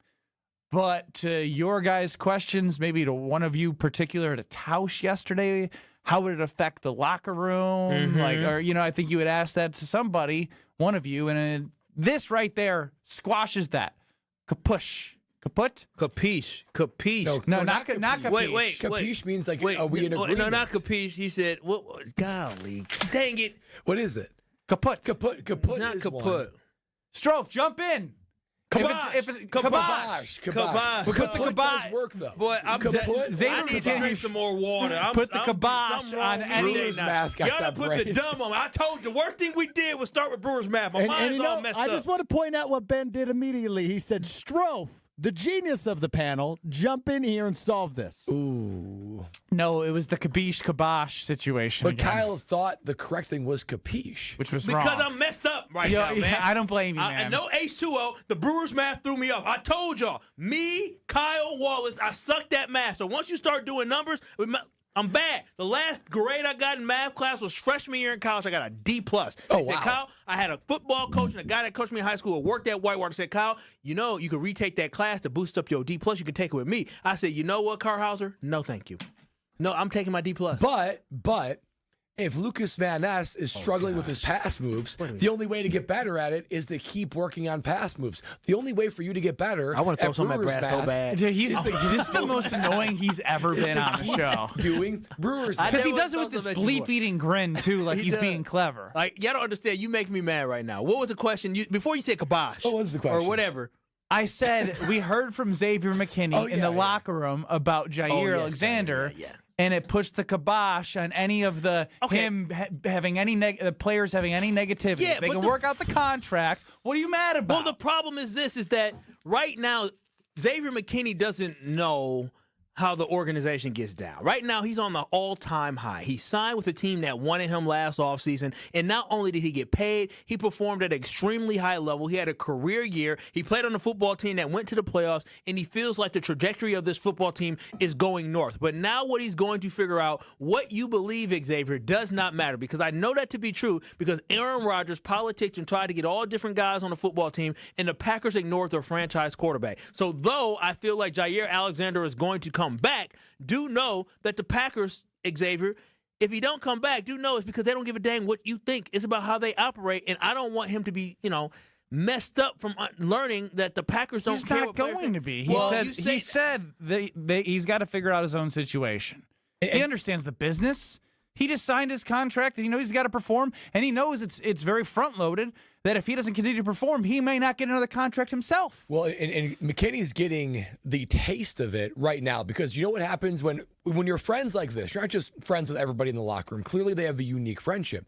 But to your guys' questions, maybe to one of you particular, to Tausch yesterday, how would it affect the locker room? Mm-hmm. I think you would ask that to somebody, one of you, and this right there squashes that. Kapush. Kaput? Capiche. No, not capiche. Wait. Capiche means like, are we in agreement? No, not capiche. He said, golly, dang it. What is it? Kaput. Not is kaput. one. Strofe, jump in. Kibosh. Kibosh. Put the kibosh work, though. Boy, I need to drink some more water. Put the kibosh on any Brewers math. Y'all gotta put the dumb on. I told you, the worst thing we did was start with Brewers math. My mind's all messed up. I just want to point out what Ben did immediately. He said, Strofe, the genius of the panel, jump in here and solve this. Ooh. No, it was the kibosh situation. But again. Kyle thought the correct thing was capiche. Which was wrong. Because I'm messed up now, man. I don't blame you, man. I know H2O, the Brewers math threw me off. I told y'all, me, Kyle Wallace, I sucked that math. So once you start doing numbers, I'm bad. The last grade I got in math class was freshman year in college. I got a D+. They said, Kyle, I had a football coach and a guy that coached me in high school who worked at Whitewater said, Kyle, you can retake that class to boost up your D+. You can take it with me. I said, you know what, Carhauser? No, thank you. No, I'm taking my D+. But if Lucas Van Ness is struggling with his pass moves, the only way to get better at it is to keep working on pass moves. The only way for you to get better, I want to throw some at Brad so bad. Dude, this is the most annoying he's ever been on the show. Doing Brewers math. Because he does it with this bleep-eating grin, too, like he's being clever. Like, y'all don't understand. You make me mad right now. What was the question? Before you said kibosh. What was the question? Or whatever. I said we heard from Xavier McKinney in the locker room about Jair Alexander. Yeah. And it puts the kibosh on any of the having any the players having any negativity. Yeah, they can work out the contract. What are you mad about? Well, the problem is that right now Xavier McKinney doesn't know how the organization gets down. Right now, he's on the all-time high. He signed with a team that wanted him last offseason, and not only did he get paid, he performed at an extremely high level. He had a career year. He played on a football team that went to the playoffs, and he feels like the trajectory of this football team is going north. But now what he's going to figure out, what you believe, Xavier, does not matter, because I know that to be true because Aaron Rodgers politics and tried to get all different guys on the football team, and the Packers ignored their franchise quarterback. So though I feel like Jair Alexander is going to come back, do know that the Packers, Xavier, if he don't come back, do know it's because they don't give a dang what you think. It's about how they operate, and I don't want him to be, messed up from learning that the Packers don't care. He's not going to be. He said he's got to figure out his own situation. He understands the business. He just signed his contract, and he knows he's got to perform, and he knows it's very front-loaded, that if he doesn't continue to perform, he may not get another contract himself. Well, and McKinney's getting the taste of it right now, because you know what happens when you're friends like this? You're not just friends with everybody in the locker room. Clearly, they have a unique friendship.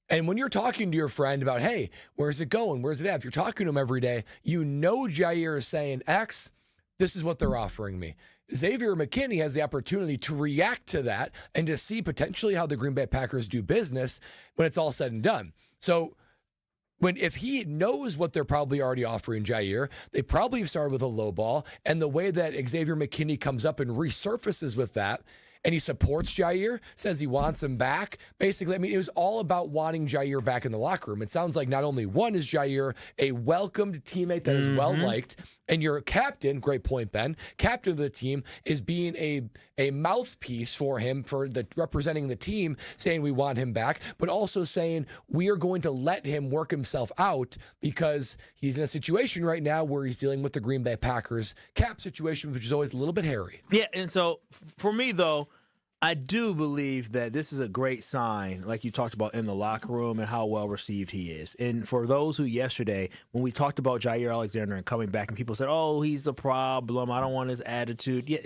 And when you're talking to your friend about, hey, where's it going? Where's it at? If you're talking to him every day, you know Jair is saying, X, this is what they're offering me. Xavier McKinney has the opportunity to react to that and to see potentially how the Green Bay Packers do business when it's all said and done. So if he knows what they're probably already offering Jair, they probably have started with a low ball, and the way that Xavier McKinney comes up and resurfaces with that, and he supports Jair, says he wants him back. Basically, I mean, it was all about wanting Jair back in the locker room. It sounds like not only one is Jair a welcomed teammate that is well-liked, and your captain, great point, Ben, captain of the team, is being a mouthpiece for him, representing the team, saying we want him back, but also saying we are going to let him work himself out because he's in a situation right now where he's dealing with the Green Bay Packers cap situation, which is always a little bit hairy. Yeah, and so for me, though, I do believe that this is a great sign, like you talked about in the locker room and how well received he is. And for those who yesterday, when we talked about Jair Alexander and coming back, and people said, oh, he's a problem, I don't want his attitude. Yeah,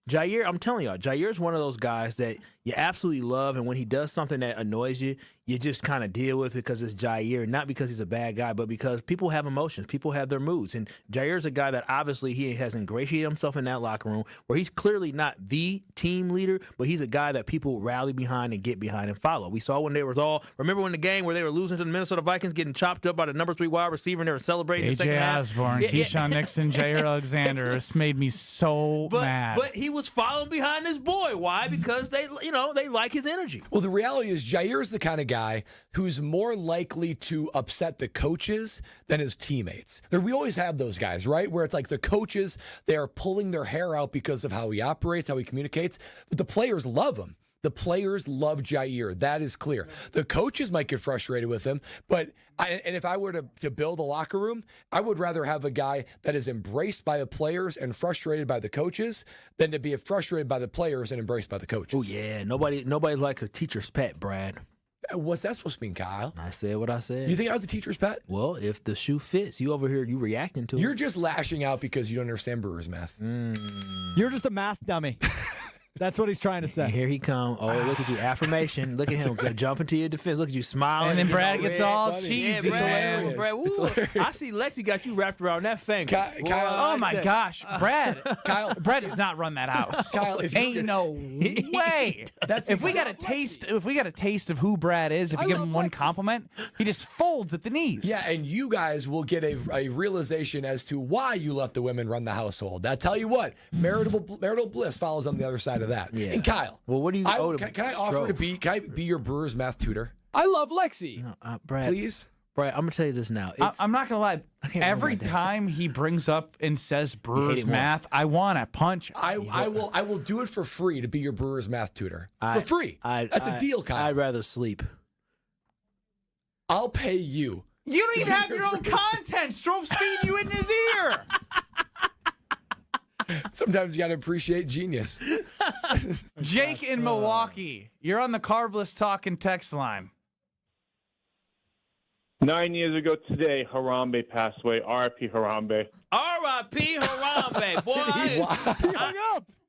Jair, I'm telling y'all, Jair's one of those guys that you absolutely love, and when he does something that annoys you, you just kind of deal with it because it's Jair, not because he's a bad guy, but because people have emotions, people have their moods. And Jair's a guy that obviously he has ingratiated himself in that locker room where he's clearly not the team leader, but he's a guy that people rally behind and get behind and follow. We saw when they was remember when the game where they were losing to the Minnesota Vikings, getting chopped up by the number 3 wide receiver, and they were celebrating the second half. Osborne, Keyshawn Nixon, Jair Alexander. It's made me so mad. But he was following behind his boy. Why? Because they like his energy. Well, the reality is Jair is the kind of guy who's more likely to upset the coaches than his teammates. We always have those guys, right? Where it's like the coaches, they are pulling their hair out because of how he operates, how he communicates, but the players love him. The players love Jair. That is clear. The coaches might get frustrated with him, but if I were to build a locker room, I would rather have a guy that is embraced by the players and frustrated by the coaches than to be frustrated by the players and embraced by the coaches. Oh, yeah. Nobody likes a teacher's pet, Brad. What's that supposed to mean, Kyle? I said what I said. You think I was a teacher's pet? Well, if the shoe fits, you over here, you reacting to it. You're just lashing out because you don't understand Brewers math. You're just a math dummy. That's what he's trying to say. And here he come. Oh, look at you. Affirmation. Look at him jumping to your defense. Look at you smiling. And then Brad gets all cheesy. Yeah, Brad, I see Lexi got you wrapped around that finger. Kyle, oh, my gosh. Brad. Brad does not run that house. Kyle, if ain't no way. If we got a taste of who Brad is, if you give him one compliment, he just folds at the knees. Yeah, and you guys will get a realization as to why you let the women run the household. I tell you what, marital bliss follows on the other side of that. Yeah. And Kyle, well, what do you? Can I offer to be? Can I be your Brewers math tutor? I love Lexi. No, Brad, please. Brad, I'm gonna tell you this now. I'm not gonna lie. Every time he brings up and says Brewers math, I want to punch. I will do it for free to be your Brewers math tutor for free. That's a deal, Kyle. I'd rather sleep. I'll pay you. You don't even have your own content. Strope's feeding you in his ear. Sometimes you got to appreciate genius. Jake in Milwaukee, you're on the Carbless Talking text line. 9 years ago today, Harambe passed away. R.I.P. Harambe. R.I.P. Harambe. Boy,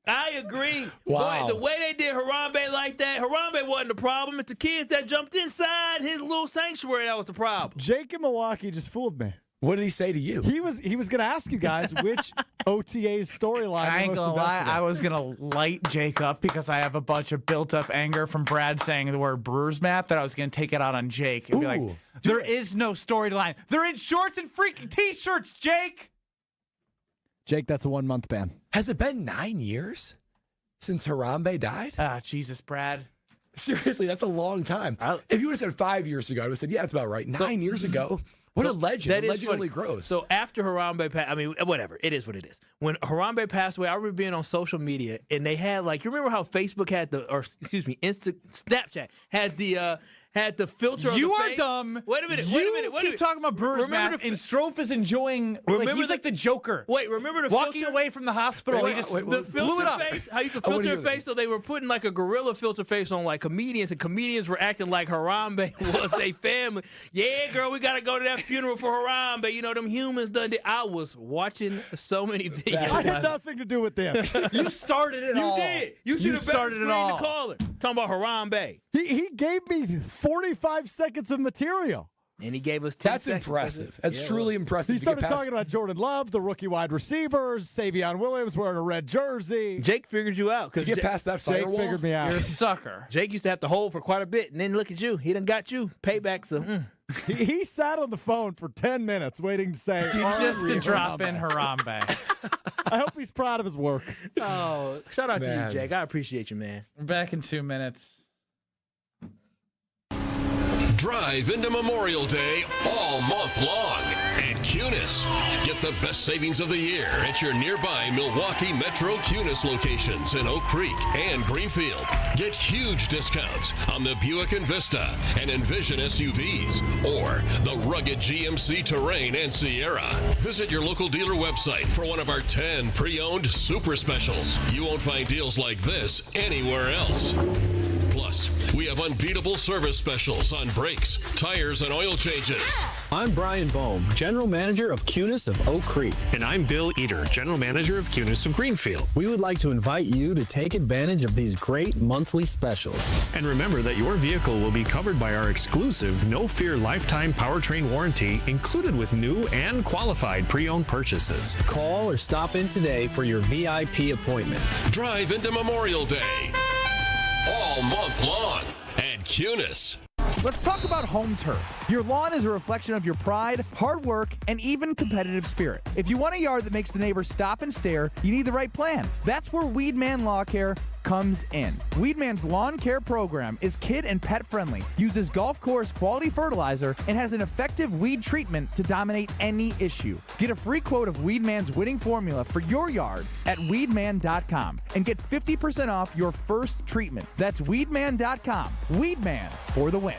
I agree. Wow. Boy, the way they did Harambe like that, Harambe wasn't the problem. It's the kids that jumped inside his little sanctuary that was the problem. Jake in Milwaukee just fooled me. What did he say to you? He was going to ask you guys which OTA's storyline. I ain't you're most gonna lie, invested in. I was gonna light Jake up because I have a bunch of built-up anger from Brad saying the word Brewers map that I was gonna take it out on Jake and be like, "There is no storyline. They're in shorts and freaking t-shirts, Jake." Jake, that's a 1-month ban. Has it been 9 years since Harambe died? Ah, Jesus, Brad. Seriously, that's a long time. If you would have said 5 years ago, I would have said, yeah, that's about right. 9 years ago. What a legend. That A is legend funny. only grows. So after Harambe passed, I mean, whatever. It is what it is. When Harambe passed away, I remember being on social media, and they had, like, you remember how Facebook had Snapchat had the filter on the face? You are dumb. Wait a minute. Keep talking about Brewers map, and Strofe is enjoying. He's like the Joker. Wait, remember the walking filter? away from the hospital? Wait, he just the blew filter it up. face, how you can filter your face. So they were putting like a gorilla filter face on like comedians, and comedians were acting like Harambe was their family. Yeah, girl, we got to go to that funeral for Harambe. You know, them humans done it. I was watching so many videos. I had nothing to do with this. You started it all. You did. You should have started it all. the caller. Talking about Harambe. He gave me 45 seconds of material. And he gave us 10 That's seconds. impressive. That's truly impressive. He started talking about Jordan Love, the rookie wide receivers, Savion Williams wearing a red jersey. Jake figured you out. To get past that firewall? Jake figured me out. You're a sucker. Jake used to have to hold for quite a bit, and then look at you. He done got you. Payback, so... He sat on the phone for 10 minutes waiting to say, just to drop in Harambe. I hope he's proud of his work. Oh, shout out to Man. you, Jake. I appreciate you, man. We're back in 2 minutes. Drive into Memorial Day all month long at Cunis. Get the best savings of the year at your nearby Milwaukee Metro Cunis locations in Oak Creek and Greenfield. Get huge discounts on the Buick Envista and Envision SUVs or the rugged GMC Terrain and Sierra. Visit your local dealer website for one of our 10 pre-owned super specials. You won't find deals like this anywhere else. Plus, we have unbeatable service specials on brakes, tires, and oil changes. I'm Brian Bohm, General Manager of Cunis of Oak Creek. And I'm Bill Eater, General Manager of Cunis of Greenfield. We would like to invite you to take advantage of these great monthly specials. And remember that your vehicle will be covered by our exclusive No Fear lifetime powertrain warranty included with new and qualified pre-owned purchases. Call or stop in today for your VIP appointment. Drive into Memorial Day all month long at Cunis. Let's talk about home turf. Your lawn is a reflection of your pride, hard work, and even competitive spirit. If you want a yard that makes the neighbors stop and stare, you need the right plan. That's where Weedman Lawn Care comes in. Weedman's lawn care program is kid and pet friendly, uses golf course quality fertilizer, and has an effective weed treatment to dominate any issue. Get a free quote of Weedman's winning formula for your yard at weedman.com and get 50% off your first treatment. That's weedman.com. Weedman for the win.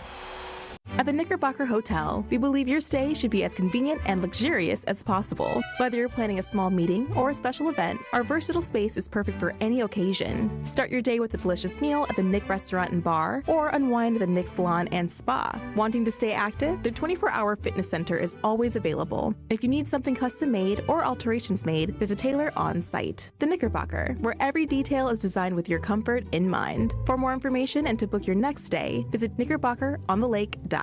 At the Knickerbocker Hotel, we believe your stay should be as convenient and luxurious as possible. Whether you're planning a small meeting or a special event, our versatile space is perfect for any occasion. Start your day with a delicious meal at the Nick Restaurant and Bar, or unwind at the Nick Salon and Spa. Wanting to stay active? The 24-hour fitness center is always available. If you need something custom made or alterations made, there's a tailor on site. The Knickerbocker, where every detail is designed with your comfort in mind. For more information and to book your next stay, visit knickerbockeronthelake.com.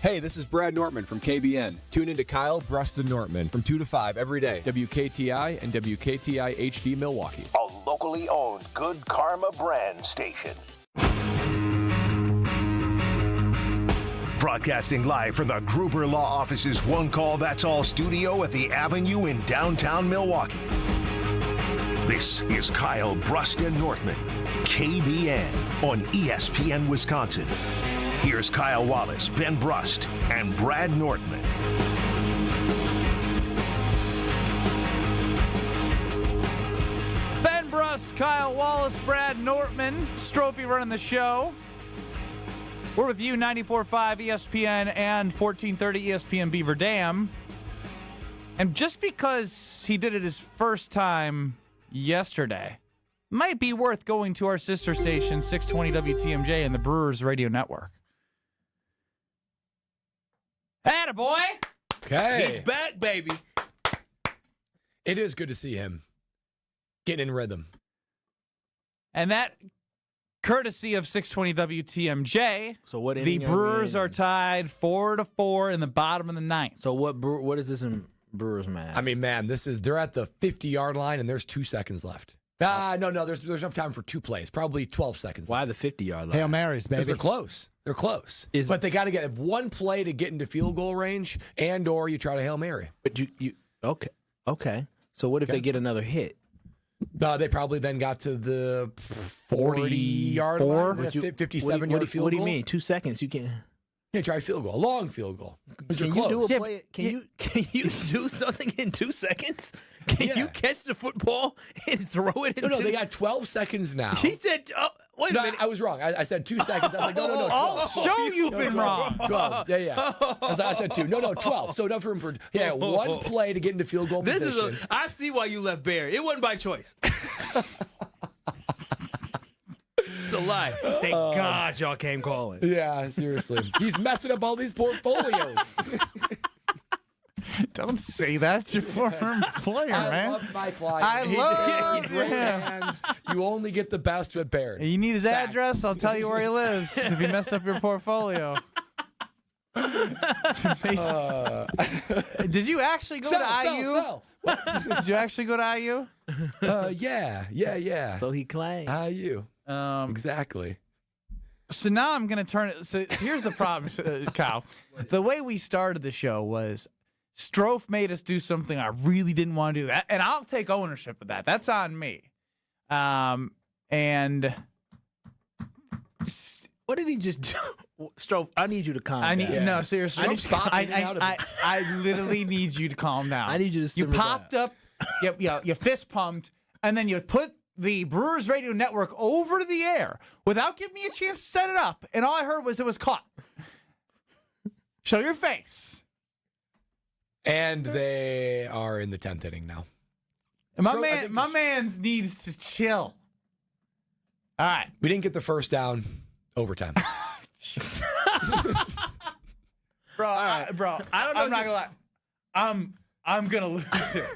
Hey, this is Brad Nortman from KBN. Tune into Kyle, Brust, and Nortman from 2 to 5 every day. WKTI and WKTI HD Milwaukee. A locally owned Good Karma brand station. Broadcasting live from the Gruber Law Office's One Call That's All studio at the Avenue in downtown Milwaukee. This is Kyle, Brust, and Nortman, KBN on ESPN Wisconsin. Here's Kyle Wallace, Ben Brust, and Brad Nortman. Ben Brust, Kyle Wallace, Brad Nortman, Strophy running the show. We're with you, 94.5 ESPN and 1430 ESPN Beaver Dam. And just because he did it his first time yesterday, might be worth going to our sister station, 620 WTMJ and the Brewers Radio Network. Attaboy! Okay. He's back, baby. It is good to see him getting in rhythm. And that courtesy of 620 WTMJ. So what The inning are we Brewers in? are tied 4-4 in the bottom of the ninth. So what is this in Brewers math? I mean, man, they're at the 50-yard line and there's 2 seconds left. No, there's enough time for 2 plays, probably 12 seconds. Why the 50-yard line? Hail Marys, baby. Because they're close. They're close. But they got to get one play to get into field goal range, or you try to Hail Mary. But you okay. So what if they get another hit? They probably then got to the 40-yard line, 57-yard field goal. What do you mean? 2 seconds? You can. Yeah, try a field goal, a long field goal. Can you do a play? Can you do something in 2 seconds? Can you catch the football and throw it? No, they got 12 seconds now. He said, "Wait a minute." I was wrong. I said 2 seconds. I was like, no, 12. I'll show you've been wrong. 12. Yeah. I said 2. No, 12. So enough room for one play to get into field goal position. I see why you left Barry. It wasn't by choice. It's a lie. Thank God y'all came calling. Yeah, seriously. He's messing up all these portfolios. Don't say that. It's your former employer, man. I love my client. I love great him. hands. You only get the best at Baird. You need his address? I'll tell you where he lives if he messed up your portfolio. Did you actually go to IU? Sell. Did you actually go to IU? Yeah. So he claimed. IU. Exactly. So now I'm going to turn it. So here's the problem, Kyle. The way we started the show was Strofe made us do something I really didn't want to do. That, and I'll take ownership of that. That's on me. And what did he just do? Strofe, I need you to calm down. No, seriously. I literally need you to calm down. I need you to simmer popped up, you fist pumped, and then you put the Brewers Radio Network over the air without giving me a chance to set it up. And all I heard was it was caught. Show your face. And they are in the 10th inning now. And my man needs to chill. All right. We didn't get the first down. Overtime. Bro, I don't know. I'm not gonna lie. I'm gonna lose it.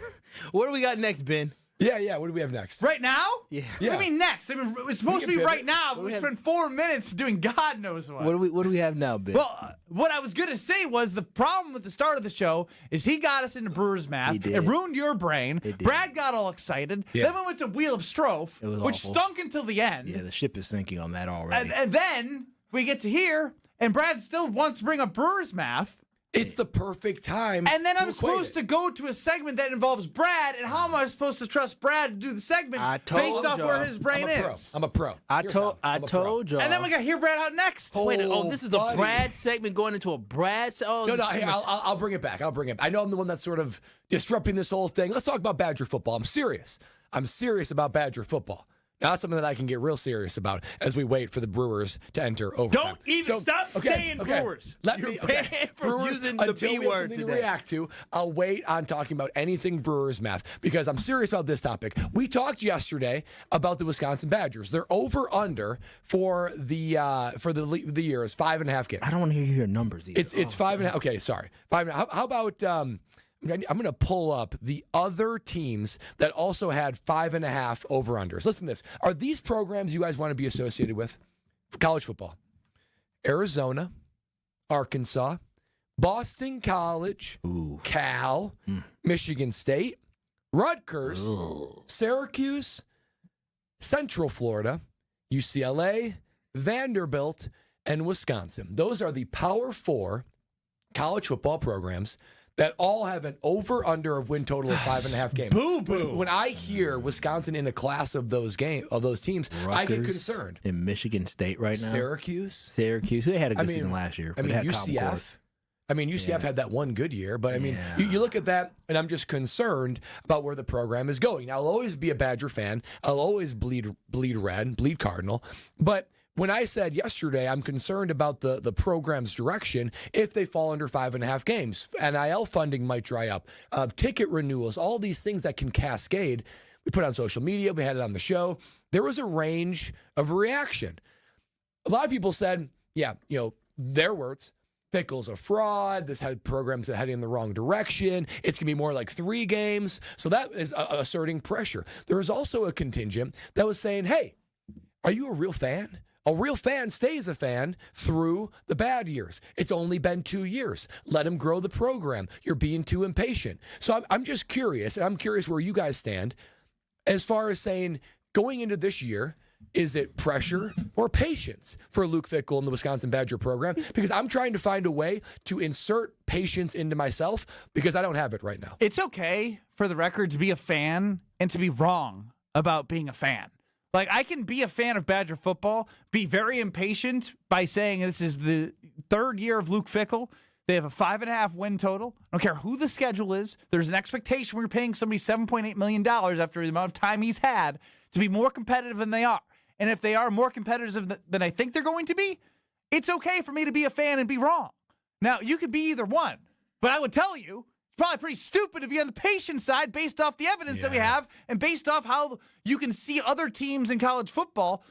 What do we got next, Ben? Yeah. What do we have next? Right now? Yeah. What do you mean next? I mean, it's supposed to be right now, but we spent 4 minutes doing God knows what. What do we have now, Ben? Well, what I was gonna say was the problem with the start of the show is he got us into Brewers math. It ruined your brain. Brad got all excited. Yeah. Then we went to Wheel of Strofe, which stunk until the end. Yeah, the ship is sinking on that already. And then we get to here, and Brad still wants to bring up Brewers math. It's the perfect time. And then I'm supposed to go to a segment that involves Brad, and how am I supposed to trust Brad to do the segment based off where his brain is? I'm a pro. I told y'all. And then we got to hear Brad out next. Wait, this is a Brad segment going into a Brad. I'll bring it back. I know I'm the one that's sort of disrupting this whole thing. Let's talk about Badger football. I'm serious about Badger football. Now, that's something that I can get real serious about as we wait for the Brewers to enter overtime. Don't even stop saying Brewers. You're banned from using the B word today. To react to, I'll wait on talking about anything Brewers math because I'm serious about this topic. We talked yesterday about the Wisconsin Badgers. They're over/under for the year is 5.5 games. I don't want to hear your numbers either. It's 5.5. Okay, sorry. 5.5. How about? I'm going to pull up the other teams that also had 5.5 over-unders. Listen to this. Are these programs you guys want to be associated with for college football? Arizona, Arkansas, Boston College, Cal, Michigan State, Rutgers, Syracuse, Central Florida, UCLA, Vanderbilt, and Wisconsin. Those are the Power 4 college football programs that all have an over/under of win total of 5.5 games. Boo-boo. When I hear Wisconsin in a class of those teams, Rutgers I get concerned. In Michigan State right now. Syracuse. They had a good season last year. UCF. UCF had that one good year, but you look at that, and I'm just concerned about where the program is going. Now, I'll always be a Badger fan. I'll always bleed red, bleed Cardinal, but when I said yesterday I'm concerned about the program's direction if they fall under 5.5 games. NIL funding might dry up. Ticket renewals, all these things that can cascade. We put it on social media. We had it on the show. There was a range of reaction. A lot of people said, their words, Pickle's a fraud. This had programs that heading in the wrong direction. It's going to be more like 3 games. So that is asserting pressure. There was also a contingent that was saying, hey, Are you a real fan? A real fan stays a fan through the bad years. It's only been 2 years. Let him grow the program. You're being too impatient. So I'm just curious, and I'm curious where you guys stand as far as saying going into this year, is it pressure or patience for Luke Fickell and the Wisconsin Badger program? Because I'm trying to find a way to insert patience into myself because I don't have it right now. It's okay, for the record, to be a fan and to be wrong about being a fan. Like, I can be a fan of Badger football, be very impatient by saying this is the third year of Luke Fickell. They have a 5.5 win total. I don't care who the schedule is. There's an expectation when you're paying somebody $7.8 million after the amount of time he's had to be more competitive than they are. And if they are more competitive than I think they're going to be, it's okay for me to be a fan and be wrong. Now, you could be either one, but I would tell you, it's probably pretty stupid to be on the patient side based off the evidence that we have and based off how you can see other teams in college football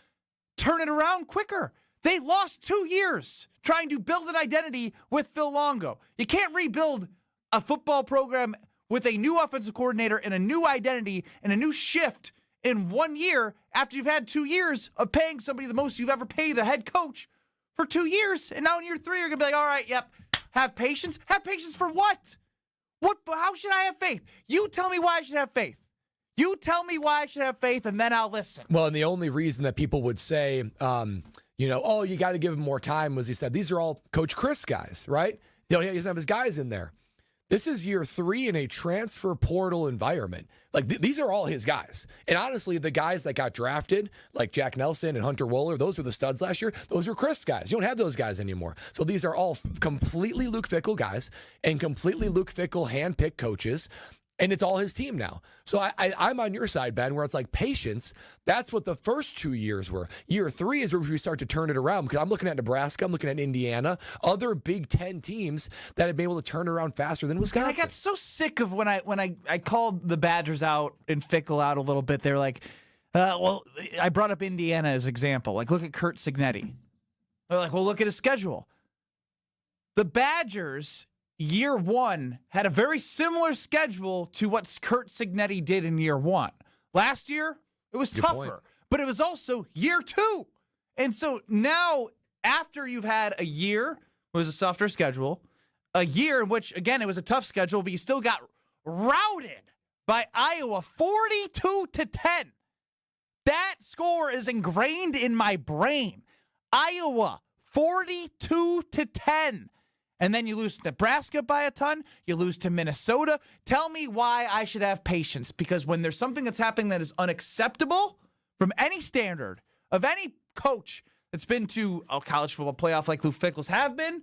turn it around quicker. They lost 2 years trying to build an identity with Phil Longo. You can't rebuild a football program with a new offensive coordinator and a new identity and a new shift in 1 year after you've had 2 years of paying somebody the most you've ever paid a head coach for 2 years. And now in year 3, you're going to be like, all right, yep, have patience. Have patience for what? How should I have faith? You tell me why I should have faith. You tell me why I should have faith, and then I'll listen. Well, and the only reason that people would say, oh, you got to give him more time was he said, these are all Coach Chris guys, right? He doesn't have his guys in there. This is year 3 in a transfer portal environment. Like, these are all his guys. And honestly, the guys that got drafted, like Jack Nelson and Hunter Wohler, those were the studs last year. Those were Chris guys. You don't have those guys anymore. So these are all completely Luke Fickell guys and completely Luke Fickell handpicked coaches. And it's all his team now. So I'm on your side, Ben, where it's like patience. That's what the first 2 years were. Year 3 is where we start to turn it around because I'm looking at Nebraska. I'm looking at Indiana, other Big Ten teams that have been able to turn it around faster than Wisconsin. And I got so sick of when I called the Badgers out and Fickell out a little bit. They were like, I brought up Indiana as example. Like, look at Kurt Cignetti. They're like, well, look at his schedule. The Badgers, year 1, had a very similar schedule to what Kurt Cignetti did in year 1. Last year, it was tougher, but it was also year 2. And so now, after you've had a year, it was a softer schedule, a year in which, again, it was a tough schedule, but you still got routed by Iowa 42-10. That score is ingrained in my brain. Iowa 42-10. And then you lose to Nebraska by a ton. You lose to Minnesota. Tell me why I should have patience. Because when there's something that's happening that is unacceptable from any standard of any coach that's been to a college football playoff like Luke Fickell's have been,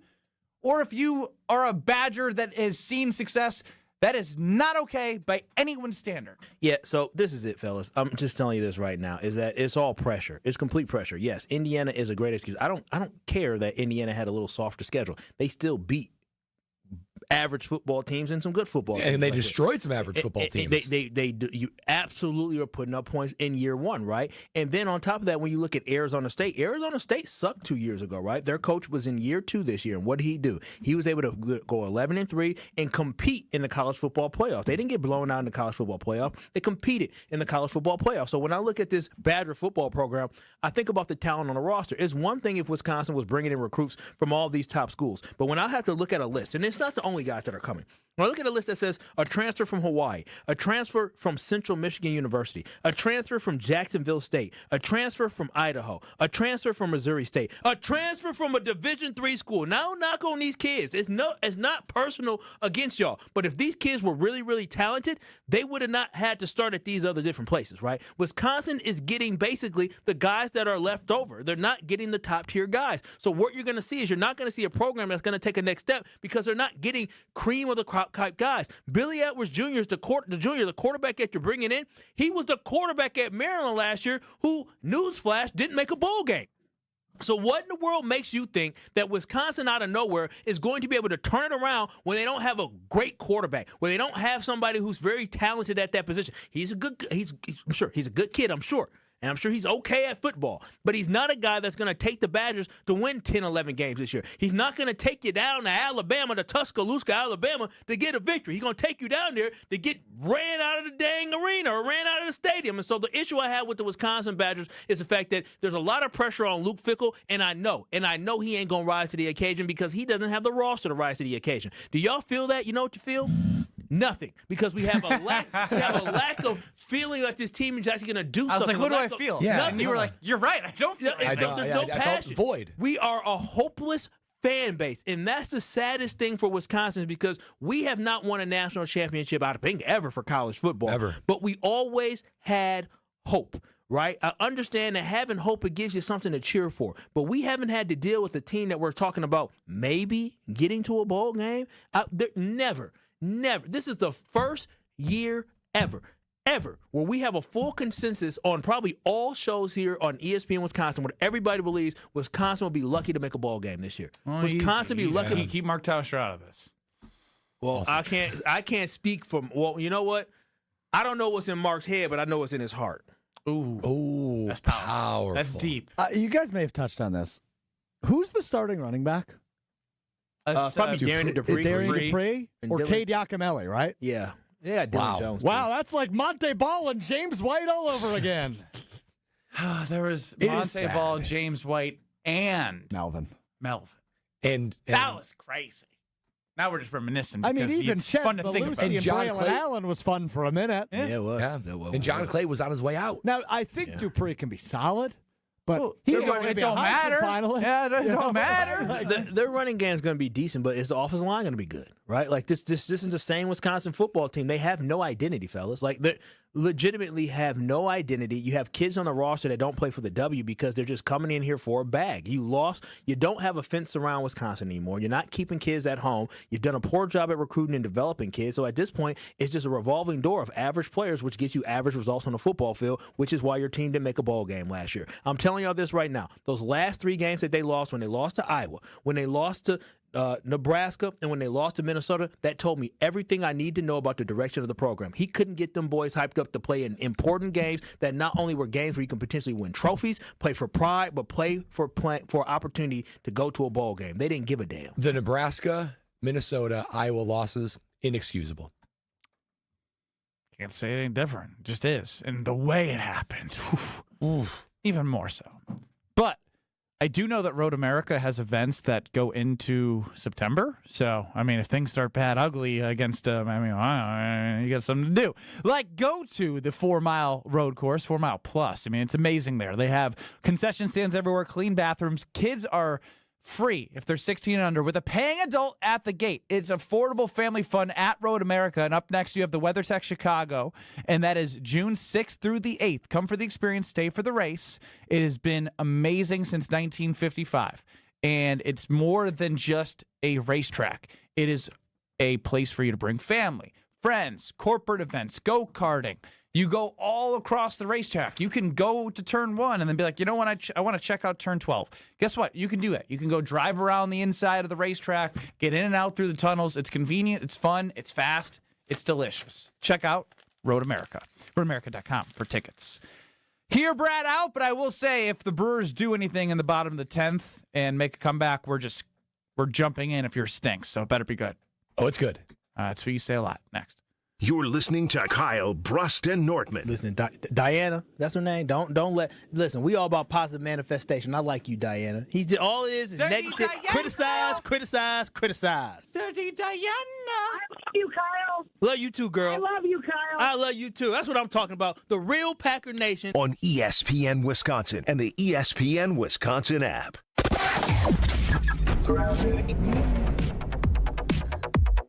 or if you are a Badger that has seen success, that is not okay by anyone's standard. Yeah, so this is it, fellas. I'm just telling you this right now, is that it's all pressure. It's complete pressure. Yes, Indiana is a great excuse. I don't care that Indiana had a little softer schedule. They still beat average football teams and some good football teams. And they destroyed some average football teams. You absolutely are putting up points in year 1, right? And then on top of that, when you look at Arizona State sucked 2 years ago, right? Their coach was in year 2 this year, and what did he do? He was able to go 11-3 and compete in the college football playoff. They didn't get blown out in the college football playoff. They competed in the college football playoff. So when I look at this Badger football program, I think about the talent on the roster. It's one thing if Wisconsin was bringing in recruits from all these top schools, but when I have to look at a list, and it's not the only guys that are coming. When I look at a list that says a transfer from Hawaii, a transfer from Central Michigan University, a transfer from Jacksonville State, a transfer from Idaho, a transfer from Missouri State, a transfer from a Division III school. Now, knock on these kids. It's not personal against y'all. But if these kids were really, really talented, they would have not had to start at these other different places, right? Wisconsin is getting basically the guys that are left over. They're not getting the top-tier guys. So what you're going to see is you're not going to see a program that's going to take a next step because they're not getting cream of the crop type guys. Billy Edwards Jr. is the quarterback that you're bringing in. He was the quarterback at Maryland last year who, newsflash, didn't make a bowl game. So what in the world makes you think that Wisconsin out of nowhere is going to be able to turn it around when they don't have a great quarterback, when they don't have somebody who's very talented at that position? I'm sure he's a good kid, I'm sure. And I'm sure he's okay at football. But he's not a guy that's going to take the Badgers to win 10, 11 games this year. He's not going to take you down to Alabama, to Tuscaloosa, Alabama, to get a victory. He's going to take you down there to get ran out of the dang arena or ran out of the stadium. And so the issue I have with the Wisconsin Badgers is the fact that there's a lot of pressure on Luke Fickell, and I know he ain't going to rise to the occasion because he doesn't have the roster to rise to the occasion. Do y'all feel that? You know what you feel? Nothing, because we have a lack of feeling like this team is actually going to do something. I was like, what do I feel? Yeah. And you were like, you're right. I don't feel there's no passion. I felt void. We are a hopeless fan base, and that's the saddest thing for Wisconsin because we have not won a national championship, I think, ever for college football. Ever. But we always had hope. Right? I understand that having hope, it gives you something to cheer for. But we haven't had to deal with a team that we're talking about maybe getting to a bowl game. Never. This is the first year ever, where we have a full consensus on probably all shows here on ESPN Wisconsin where everybody believes Wisconsin will be lucky to make a bowl game this year. Wisconsin will be lucky to keep Mark Tauscher out of this. Well, I can't speak from, well, you know what? I don't know what's in Mark's head, but I know what's in his heart. Ooh, that's powerful. That's deep. You guys may have touched on this. Who's the starting running back? Probably Darian Dupree. Darian Dupree or Cade Yakimelli, right? Yeah. Yeah, Dylan Jones. Wow, that's like Monte Ball and James White all over again. There was Monte Ball, James White, and Melvin. And that was crazy. Now we're just reminiscing. I mean, even it's Chez fun to think about. Belusi and Braylon Allen was fun for a minute. Yeah, it was. Yeah. And John Clay was on his way out. Now, I think Dupree can be solid, but it don't matter. Yeah, it don't matter. Their running game is going to be decent, but is the offensive line going to be good? Right? Like this isn't the same Wisconsin football team. They have no identity, fellas. Like they legitimately have no identity. You have kids on the roster that don't play for the W because they're just coming in here for a bag. You lost. You don't have a fence around Wisconsin anymore. You're not keeping kids at home. You've done a poor job at recruiting and developing kids. So at this point, it's just a revolving door of average players, which gets you average results on the football field, which is why your team didn't make a bowl game last year. I'm telling y'all this right now. Those last 3 games that they lost, when they lost to Iowa, when they lost to Nebraska, and when they lost to Minnesota, that told me everything I need to know about the direction of the program. He couldn't get them boys hyped up to play in important games that not only were games where you can potentially win trophies, play for pride, but play for opportunity to go to a bowl game. They didn't give a damn. The Nebraska, Minnesota, Iowa losses, inexcusable. Can't say it ain't different. It just is. And the way it happened, even more so. But I do know that Road America has events that go into September. So, I mean, if things start bad ugly against, you got something to do. Like, go to the 4-mile road course, 4-mile plus. I mean, it's amazing there. They have concession stands everywhere, clean bathrooms. Kids are free if they're 16 and under with a paying adult at the gate. It's affordable family fun at Road America. And up next, you have the WeatherTech Chicago, and that is June 6th through the 8th. Come for the experience, stay for the race. It has been amazing since 1955, and it's more than just a racetrack. It is a place for you to bring family, friends, corporate events, go-karting. You go all across the racetrack. You can go to turn 1 and then be like, you know what, I want to check out turn 12. Guess what? You can do it. You can go drive around the inside of the racetrack, get in and out through the tunnels. It's convenient. It's fun. It's fast. It's delicious. Check out Road America. RoadAmerica.com for tickets. Hear Brad out, but I will say if the Brewers do anything in the bottom of the 10th and make a comeback, we're jumping in if you're stinks, so it better be good. Oh, it's good. That's what you say a lot. Next. You're listening to Kyle Brust and Nortman. Listen, Diana, that's her name. Listen, we all about positive manifestation. I like you, Diana. All it is negative. Diana. Criticize. Dirty Diana. I love you, Kyle. Love you too, girl. I love you, Kyle. I love you too. That's what I'm talking about. The real Packer Nation. On ESPN Wisconsin and the ESPN Wisconsin app.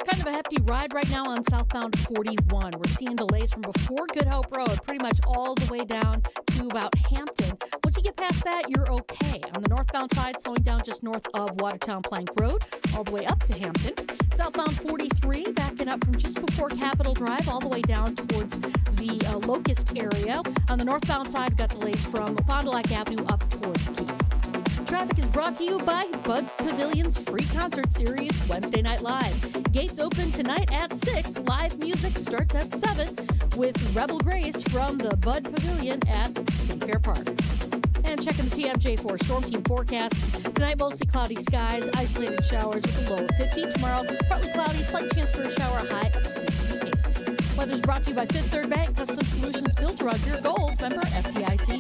Kind of a hefty ride right now on southbound 41. We're seeing delays from before Good Hope Road, pretty much all the way down to about Hampton. Once you get past that, you're okay. On the northbound side, slowing down just north of Watertown Plank Road, all the way up to Hampton. Southbound 43, backing up from just before Capitol Drive, all the way down towards the Locust area. On the northbound side, we've got delays from Fond du Lac Avenue up towards Keith. Traffic is brought to you by Bud Pavilion's free concert series, Wednesday Night Live. Gates open tonight at 6. Live music starts at 7 with Rebel Grace from the Bud Pavilion at City Fair Park. And checking the TMJ for Storm Team forecast. Tonight, mostly cloudy skies, isolated showers with a low of 50. Tomorrow, partly cloudy, slight chance for a shower, high of 68. Weather's brought to you by Fifth Third Bank, custom solutions built around your goals. Member FDIC.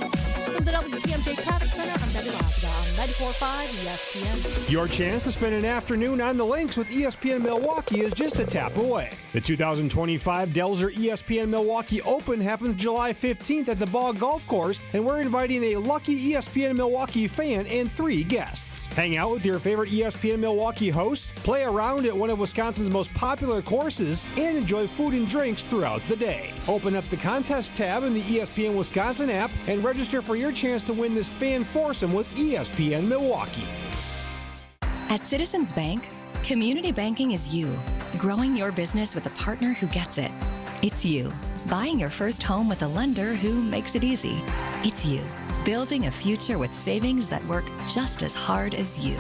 From the WTMJ Traffic Center, I'm Debbie Lasda on 94.5 ESPN. Your chance to spend an afternoon on the links with ESPN Milwaukee is just a tap away. The 2025 Delzer ESPN Milwaukee Open happens July 15th at the Ball Golf Course, and we're inviting a lucky ESPN Milwaukee fan and 3 guests. Hang out with your favorite ESPN Milwaukee hosts, play around at one of Wisconsin's most popular courses, and enjoy food and drinks throughout the day. Open up the contest tab in the ESPN Wisconsin app and register for your chance to win this fan foursome with ESPN Milwaukee. At Citizens Bank, community banking is you, growing your business with a partner who gets it. It's you, buying your first home with a lender who makes it easy. It's you, building a future with savings that work just as hard as you.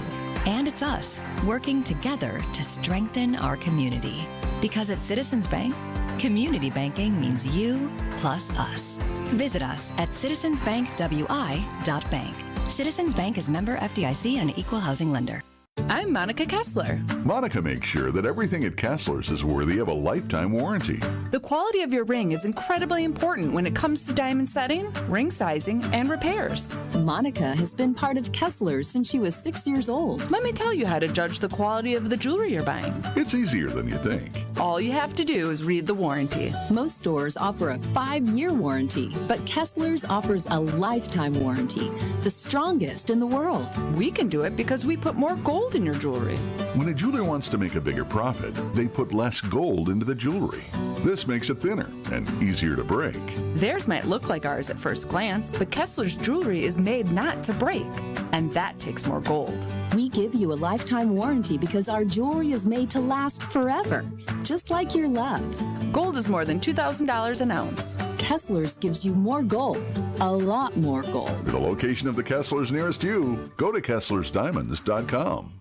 And it's us, working together to strengthen our community. Because at Citizens Bank, community banking means you plus us. Visit us at citizensbankwi.bank. Citizens Bank is member FDIC and an equal housing lender. I'm Monica Kessler. Monica makes sure that everything at Kessler's is worthy of a lifetime warranty. The quality of your ring is incredibly important when it comes to diamond setting, ring sizing, and repairs. Monica has been part of Kessler's since she was 6 years old. Let me tell you how to judge the quality of the jewelry you're buying. It's easier than you think. All you have to do is read the warranty. Most stores offer a 5-year warranty, but Kessler's offers a lifetime warranty, the strongest in the world. We can do it because we put more gold in your jewelry. When a jeweler wants to make a bigger profit, they put less gold into the jewelry. This makes it thinner and easier to break. Theirs might look like ours at first glance, but Kessler's jewelry is made not to break, and that takes more gold. We give you a lifetime warranty because our jewelry is made to last forever, just like your love. Gold is more than $2,000 an ounce. Kessler's gives you more gold, a lot more gold. For the location of the Kessler's nearest you, go to KesslersDiamonds.com.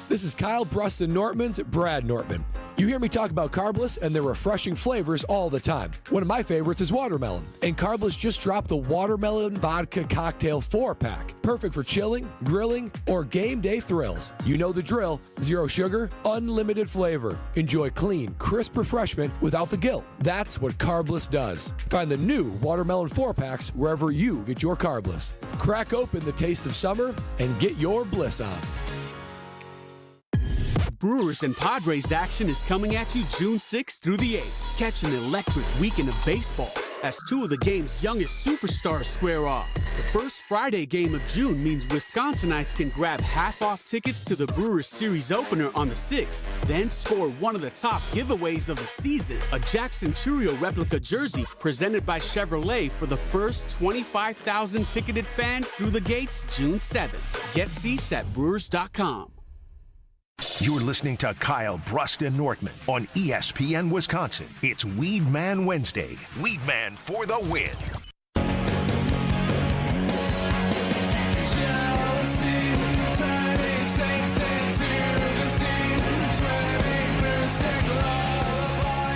This is Kyle Bruston Nortman's Brad Nortman. You hear me talk about Carbless and their refreshing flavors all the time. One of my favorites is watermelon, and Carbless just dropped the Watermelon Vodka Cocktail 4-pack. Perfect for chilling, grilling, or game day thrills. You know the drill. 0 sugar, unlimited flavor. Enjoy clean, crisp refreshment without the guilt. That's what Carbless does. Find the new Watermelon 4-packs wherever you get your Carbless. Crack open the taste of summer and get your bliss on. Brewers and Padres action is coming at you June 6th through the 8th. Catch an electric weekend of baseball as 2 of the game's youngest superstars square off. The first Friday game of June means Wisconsinites can grab half-off tickets to the Brewers series opener on the 6th, then score one of the top giveaways of the season, a Jackson Churio replica jersey presented by Chevrolet for the first 25,000 ticketed fans through the gates June 7th. Get seats at Brewers.com. You're listening to Kyle Bruston Nortman on ESPN Wisconsin. It's Weed Man Wednesday. Weed Man for the win.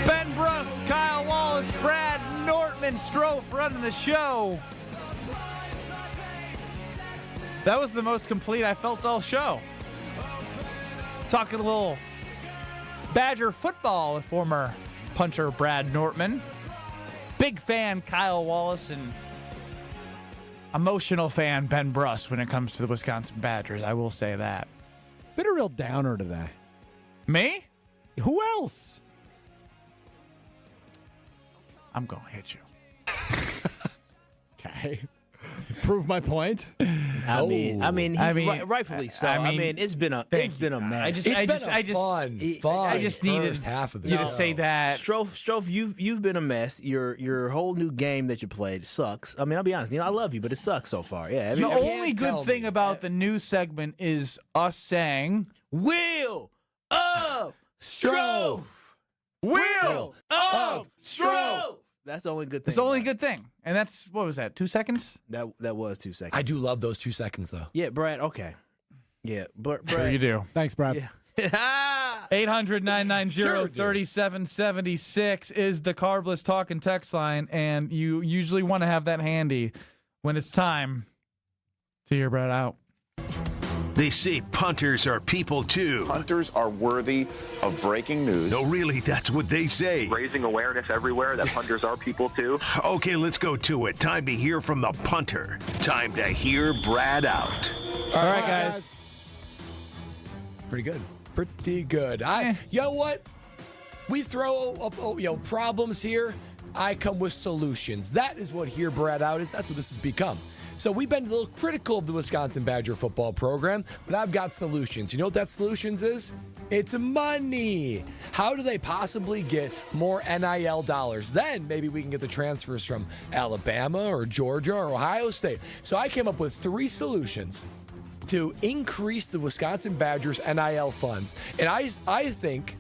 Ben Bruss, Kyle Wallace, Brad Nortman, Strofe running the show. That was the most complete I felt all show. Talking a little Badger football with former punter Brad Nortman. Big fan Kyle Wallace and emotional fan Ben Bruss when it comes to the Wisconsin Badgers. I will say that. Been a real downer today. Me? Who else? I'm going to hit you. Okay. Prove my point. I mean, rightfully so. I mean, it's been a mess. I just needed half of you to say that. Strofe, you've been a mess. Your whole new game that you played sucks. I mean, I'll be honest. I love you, but it sucks so far. Yeah. I mean, the only good thing about the new segment is us saying "Wheel of Strofe, Wheel of Strofe." That's the only good thing. It's the only good thing. And that's, what was that, 2 seconds? That was 2 seconds. I do love those 2 seconds, though. Yeah, Brad, okay. Yeah, but Sure Brad. you do. Thanks, Brad. Yeah. 800-990-3776 is the Carbless talk and text line, and you usually want to have that handy when it's time to hear Brad out. They say punters are people too. Punters are worthy of breaking news. No, really, that's what they say. Raising awareness everywhere that punters are people too. Okay, let's go to it. Time to hear from the punter. Time to hear Brad out. All right, guys. Pretty good. Pretty good. You know what? We throw problems here. I come with solutions. That is what Hear Brad Out is. That's what this has become. So we've been a little critical of the Wisconsin Badger football program, but I've got solutions. You know what that solutions is? It's money. How do they possibly get more NIL dollars? Then maybe we can get the transfers from Alabama or Georgia or Ohio State. So I came up with 3 solutions to increase the Wisconsin Badgers NIL funds. And I think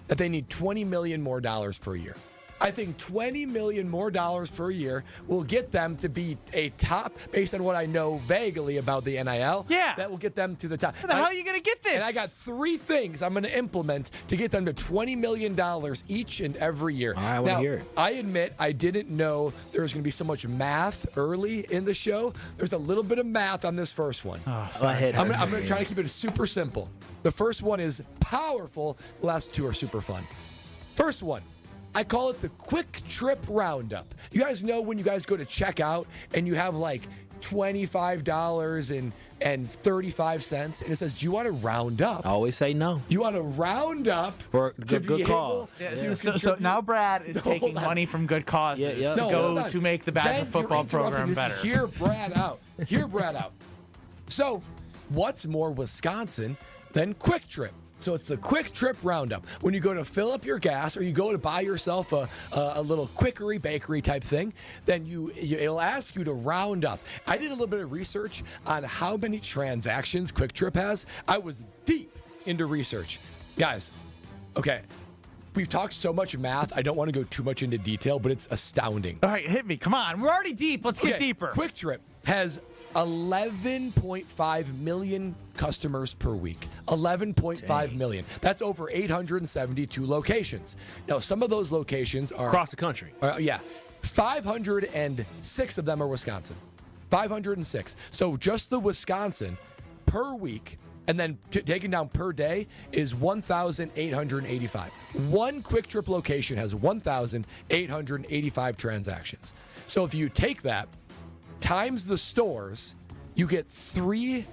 that they need $20 million more per year. I think $20 million more per year will get them to be a top, based on what I know vaguely about the NIL. Yeah. That will get them to the top. How the hell are you going to get this? And I got 3 things I'm going to implement to get them to $20 million each and every year. I want to hear it. I admit I didn't know there was going to be so much math early in the show. There's a little bit of math on this first one. My I'm head going hurts. to try to keep it super simple. The first one is powerful. The last 2 are super fun. First one, I call it the Quick Trip Roundup. You guys know when you guys go to check out and you have like $25.35 and it says, do you want to round up? I always say no. You want to round up For to good be cause. able Yeah, to so now Brad is taking money from good causes Yeah. to No, go hold on. to make the Badger Ben, football you're interrupting. program This better. is Hear Brad Out. Hear Brad Out. So, what's more Wisconsin than Quick Trip? So it's the Quick Trip Roundup. When you go to fill up your gas or you go to buy yourself a little quickery bakery type thing, then it'll ask you to round up. I did a little bit of research on how many transactions Quick Trip has. I was deep into research. Guys, okay, we've talked so much math, I don't want to go too much into detail, but it's astounding. All right, hit me. Come on. We're already deep. Let's get deeper. Quick Trip has 11.5 million customers per week. 11.5 million. That's over 872 locations. Now, some of those locations are Across the country. 506 of them are Wisconsin. 506. So just the Wisconsin per week, and then taken down per day, is 1,885. One Quick Trip location has 1,885 transactions. So if you take that times the stores, you get 3,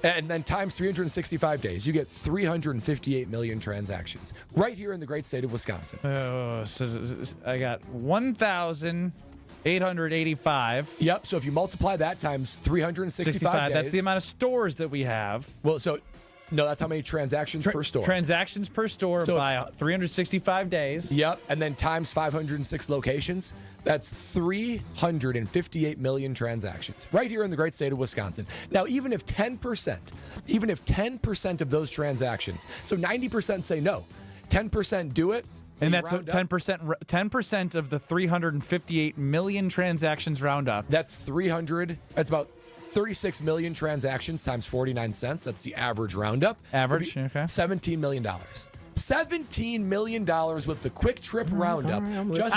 and then times 365 days, you get 358 million transactions right here in the great state of Wisconsin. So I got 1,885. Yep. So if you multiply that times 365 days, That's the amount of stores that we have. Well, so no, that's how many transactions per store. Transactions per store So- by 365 days. Yep. And then times 506 locations, that's 358 million transactions right here in the great state of Wisconsin. Now, even if 10% of those transactions, so 90% say no, 10% do it. And you that's round up, 10% of the 358 million transactions round up. That's about 36 million transactions times 49 cents. That's the average roundup. Average, okay. $17 million. $17 million with the Quick Trip Roundup. I'm not going to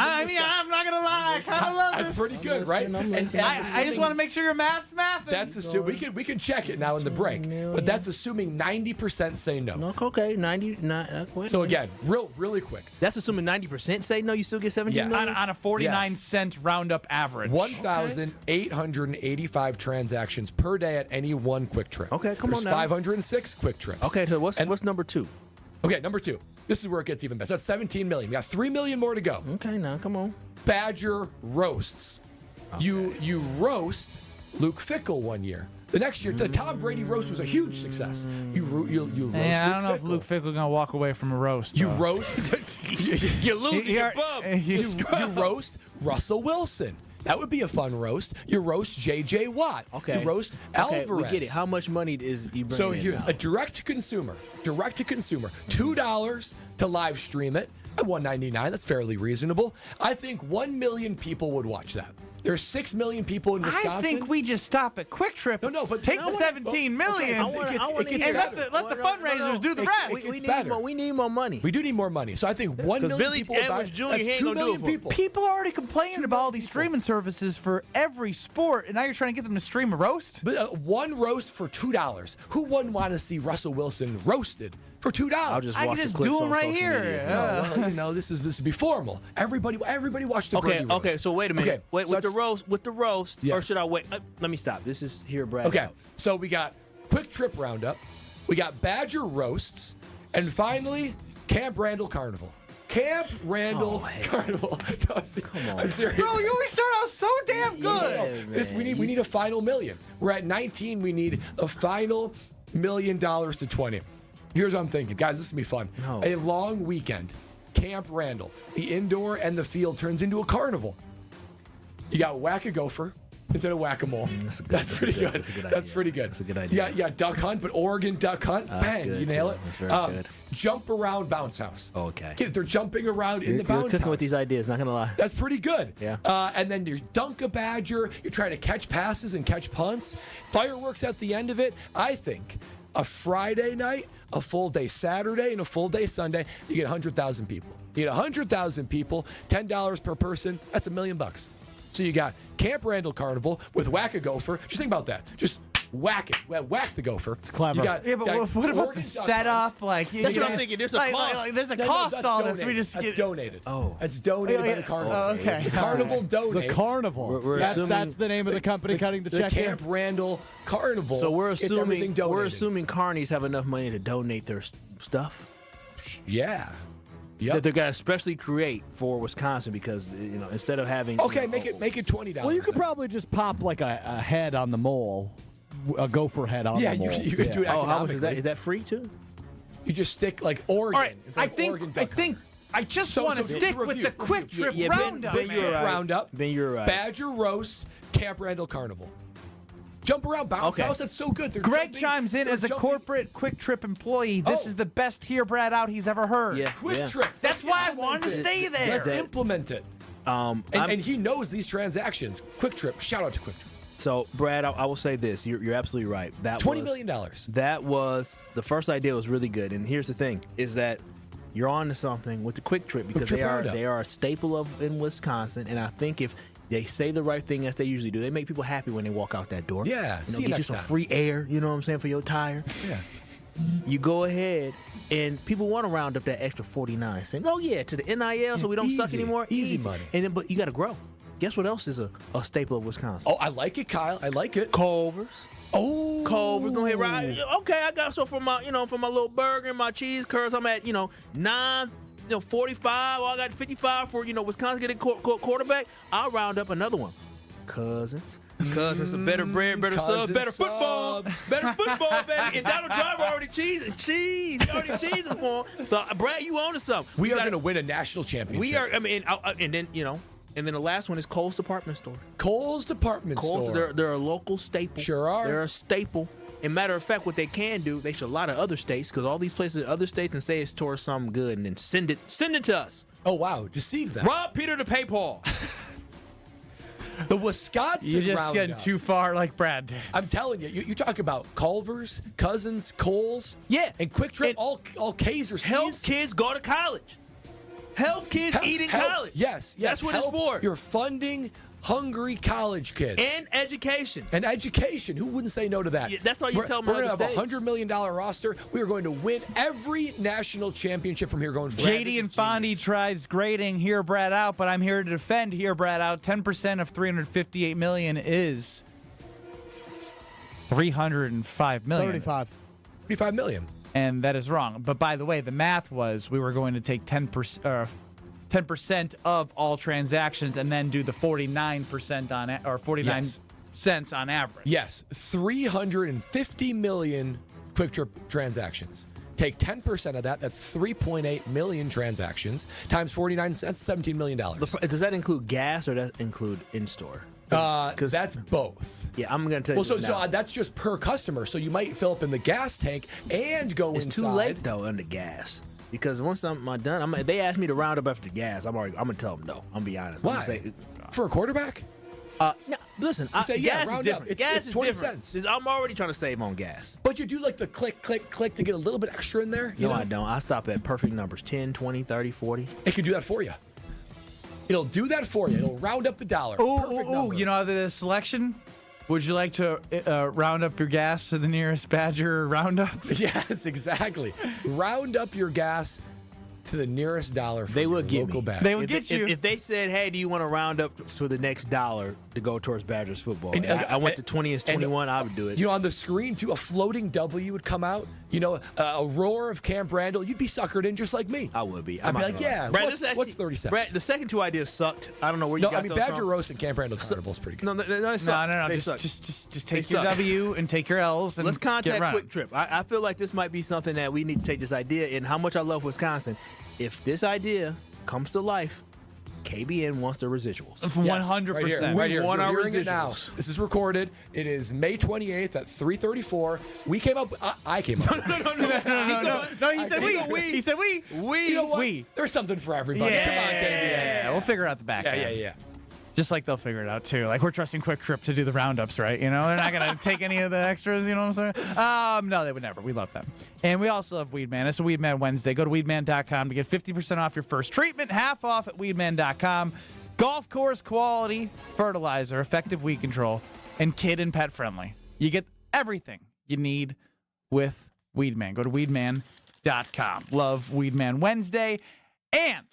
lie. I kind of love this. That's pretty good, right? And I just want to make sure your math's mathing. That's assuming we can check it now in the break, but that's assuming 90% say no. Okay, 99. So again, really quick. That's assuming 90% say no. You still get 17 Yes. million? on a 49-cent roundup average. 1,885 transactions per day at any one Quick Trip. Okay, come There's on now. 506 Quick Trips. Okay, so what's number 2? Okay, number 2. This is where it gets even better. That's 17 million. We got 3 million more to go. Okay, now come on. Badger roasts. Okay. You roast Luke Fickell one year. The next year, the Tom Brady roast was a huge success. You roast I Luke don't know if Fickell. Luke Fickell gonna walk away from a roast. You though. roast. You're losing your bum. You roast Russell Wilson. That would be a fun roast. You roast J.J. Watt. Okay. You roast Okay, Alvarez. we get it. How much money is he bringing So in here, now? a direct to consumer, $2 to live stream it, At $199, that's fairly reasonable. I think 1 million people would watch that. There's 6 million people in Wisconsin. I think we just stop at Quick Trip. No, but take the 17 million I wanna and let the fundraisers do the rest. We need more money. We do need more money. So I think 1 million Billy people would buy Edwards it. Jr. That's he ain't 2 gonna do million it for people. People are already complaining about all these streaming services for every sport, and now you're trying to get them to stream a roast? But one roast for $2. Who wouldn't want to see Russell Wilson roasted for $2? I'll just I watch can the just clips do on them right social here. media. No, well, this would be formal. Everybody watch the Brady roast. Okay. So wait a minute. Okay, Wait, so with the roast, or Yes. should I wait? Let me stop. This is here, Brad. Okay, so we got Quick Trip Roundup, we got Badger Roasts, and finally, Camp Randall Carnival. Camp Randall Carnival. No, I'm serious. Bro, you always start out so damn good. We need a final million. We're at 19. We need a final $1 million to 20. Here's what I'm thinking, guys. This is gonna be fun. No. A long weekend. Camp Randall. The indoor and the field turns into a carnival. You got Whack-A-Gopher instead of Whack-A-Mole. That's pretty good. That's pretty good. That's a good idea. Yeah, Duck Hunt, but Oregon Duck Hunt. Bang, good, you nail too. it. That's very good. Jump around bounce house. Okay. They're jumping around in the You're bounce cooking house. with these ideas. Not gonna lie. That's pretty good. Yeah. And then you dunk a Badger. You're trying to catch passes and catch punts. Fireworks at the end of it. I think a Friday night, a full day Saturday, and a full day Sunday, you get 100,000 people. You get 100,000 people, $10 per person. That's $1 million. So you got Camp Randall Carnival with Whack-A-Gopher. Just think about that. Just whack it. Whack the gopher. It's clever. But what about the setup? Like, that's what I'm thinking. There's a cost. There's a cost on this. We just that's get donated. Oh, that's donated by the carnival. Oh, okay. The carnival donates. The carnival. That's the name of the company cutting the check. The Camp Randall Carnival. So we're assuming donated. carnies have enough money to donate their stuff. Yeah. Yep. That they're gonna especially create for Wisconsin because instead of having make it $20. Well, you could probably just pop like a head on the mole, a gopher head on the mole. Yeah, you could do it. Oh, how much is that? economically. Is that free too? You just stick like Oregon. All right, I just want to stick with the Quick Trip Roundup. Ben, you're right. Badger Roast, Camp Randall Carnival. Jump around bounce house. That's so good. Greg chimes in as a corporate Quick Trip employee. This is the best here, Brad, out he's ever heard. Yeah, Quick Trip. That's why I wanted to stay there. Let's implement it. And he knows these transactions. Quick Trip. Shout out to Quick Trip. So, Brad, I will say this. You're absolutely right. That $20 million. That was the first idea was really good. And here's the thing: is that you're on to something with the Quick Trip because they are a staple in Wisconsin. And I think if they say the right thing as they usually do, they make people happy when they walk out that door. Yeah, get you some free air. You know what I'm saying, for your tire. Yeah. You go ahead, and people want to round up that extra 49 cents. Oh yeah, to the NIL, so we don't suck anymore. Easy money. And then, but you got to grow. Guess what else is a staple of Wisconsin? Oh, I like it, Kyle. I like it. Culver's. Oh, Culver's. Go ahead, right? Okay, I got for my little burger and my cheese curds. I'm at 9. 45. I got 55 for Wisconsin getting quarterback. I'll round up another one. Cousins, some better bread, better subs, better football, baby. And Donald Driver already cheesing for him. So, Brad, you own to something. We are going to win a national championship. We are. I mean, and then the last one is Kohl's Department Store. Kohl's Department Store. They're a local staple. Sure are. They're a staple. And matter of fact, what they can do, they should lie to other states because all these places in other states and say it's towards something good and then send it to us. Oh wow, deceive them. Rob Peter to pay Paul. The Wisconsin You're just roundup. getting too far, like Brad did. I'm telling you, you talk about Culver's, Cousins, Kohl's, and Quick Trip. All K's or C's. Help kids go to college. Help kids eat in college. Yes, that's what it's for. You're funding hungry college kids and education. Who wouldn't say no to that? Yeah, that's why you tell them. We're going to have a $100 million roster. We are going to win every national championship from here going forward. JD and Fondy tries grading Here Brad Out, but I'm here to defend Here Brad Out. 10% of $358 million is $305 million. 35 million. And that is wrong. But by the way, the math was we were going to take 10% of all transactions and then do the 49% or 49 cents on average. Yes, 350 million Quick Trip transactions. Take 10% of that. That's 3.8 million transactions times 49 cents. $17 million. Does that include gas or does that include in-store? Because that's both. Yeah, I'm going to tell you. So that's just per customer. So you might fill up in the gas tank and go inside. It's too late though on the gas. Because once I'm done, if they ask me to round up after gas, I'm gonna tell them no. I'm gonna be honest. Why? I'm gonna say, for a quarterback? No, listen, say, gas is round different. up. Gas It's is 20 different. cents. I'm already trying to save on gas. But you do like the click, click, click to get a little bit extra in there? No, I don't. I stop at perfect numbers, 10, 20, 30, 40. It can do that for you. It'll do that for you. It'll round up the dollar. Ooh, you know the selection? Would you like to round up your gas to the nearest Badger roundup? Yes, exactly. Round up your gas to the nearest dollar from They would your give local me. Badger. They would get you. If they said, hey, do you want to round up to the next dollar to go towards Badgers football? And, I went to 20 and 21, I would do it. You know, on the screen, too, a floating W would come out. You know, a roar of Camp Randall. You'd be suckered in just like me. I would be. I'd be like, yeah, Brad, what's 30 cents? Brad, the second two ideas sucked. I don't know where you No, got I mean, those Badger from. Roast and Camp Randall Carnival is pretty good. No, they suck. No. They Just suck. take They your suck. W and take your L's and Let's contact get running. Quick Trip. I feel like this might be something that we need to take this idea, and how much I love Wisconsin. If this idea comes to life, KBN wants the residuals. 100%. Right here. We want You're our hearing it now. residuals. This is recorded. It is May 28th at 3:34. We came up. I came up. No, he said we. He said we. You know what? There's something for everybody. Come on, KBN. Yeah, we'll figure out the back end. Yeah. Just like they'll figure it out too. Like we're trusting Quick Trip to do the roundups, right? You know, they're not gonna take any of the extras. You know what I'm saying? No, they would never. We love them, and we also love Weedman. It's a Weedman Wednesday. Go to weedman.com to get 50% off your first treatment, half off at weedman.com. Golf course quality fertilizer, effective weed control, and kid and pet friendly. You get everything you need with Weedman. Go to weedman.com. Love Weedman Wednesday, and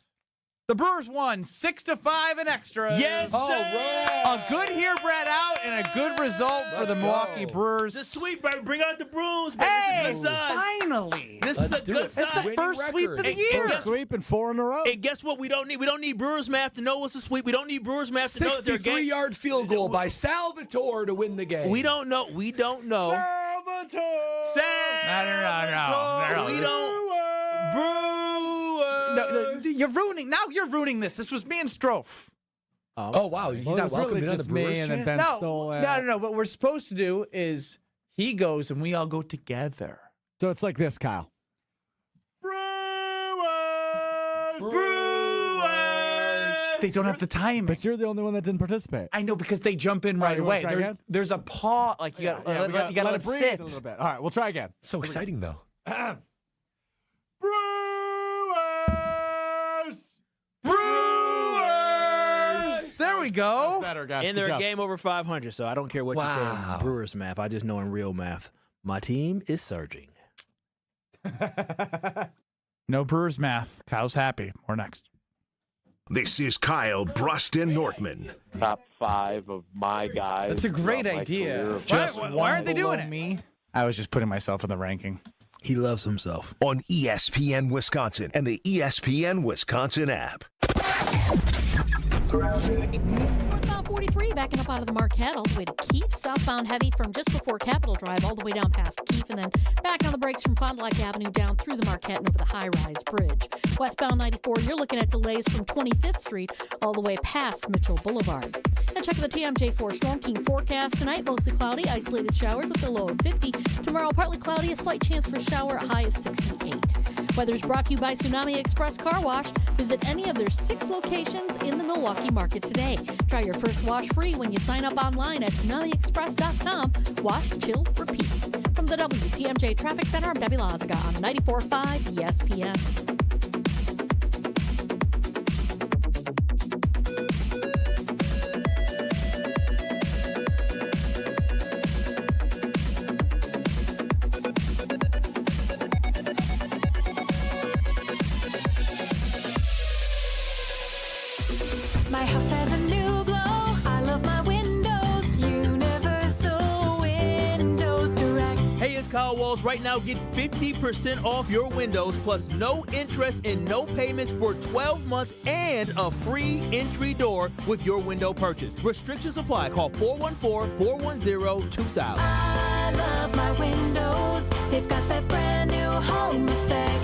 the Brewers won 6-5 in extras. Yes, sir. A good here, Brad, out, and a good result for the Milwaukee Brewers. The sweep, baby. Bring out the brooms, baby. Hey, This is a good sign. finally. This is a good sign. It's the first sweep of the year. First sweep and 4 in a row. And guess what? We don't need Brewers math to know what's a sweep. We don't need Brewers math to know that they're 63-yard field goal by Salvatore to win the game. We don't know. Salvatore. No. We don't. Brewers. No, you're ruining this. This was me and Strofe. Oh, wow. He's Well, not it was welcome really in on just the me Brewers and then chant? Ben stole it. No. What we're supposed to do is he goes and we all go together. So it's like this, Kyle. They don't have the time. But you're the only one that didn't participate. I know because they jump in right you wanna away. try again? There's a pause. Like you got to let it breathe sit. a little bit. All right, we'll try again. So exciting, though. Brewers! There we go. That's better, guys. And Good they're a job. game over 500, so I don't care what you say in Brewers math. I just know in real math, my team is surging. No Brewers math. Kyle's happy. We're next. This is Kyle Bruston Nortman. Top 5 of my guys. That's a great throughout my idea. career. Why aren't they doing it? Me? I was just putting myself in the ranking. He loves himself. On ESPN Wisconsin and the ESPN Wisconsin app. Northbound 43 backing up out of the Marquette all the way to Keefe. Southbound heavy from just before Capitol Drive all the way down past Keefe, and then back on the brakes from Fond du Lac Avenue down through the Marquette and over the high-rise bridge. Westbound 94, you're looking at delays from 25th Street all the way past Mitchell Boulevard. And check the TMJ4 Storm King forecast tonight. Mostly cloudy, isolated showers with a low of 50. Tomorrow, partly cloudy, a slight chance for shower, a high of 68. Weather's brought to you by Tsunami Express Car Wash. Visit any of their 6 locations in the Milwaukee market today. Try your first wash free when you sign up online at TsunamiExpress.com. Wash, chill, repeat. From the WTMJ Traffic Center, I'm Debbie Lazaga on 94.5 ESPN. My house has a new glow. I love my windows. Universal Windows Direct. Hey, it's Kyle Walls. Right now, get 50% off your windows plus no interest and no payments for 12 months and a free entry door with your window purchase. Restrictions apply. Call 414-410-2000. I love my windows. They've got that brand new home effect.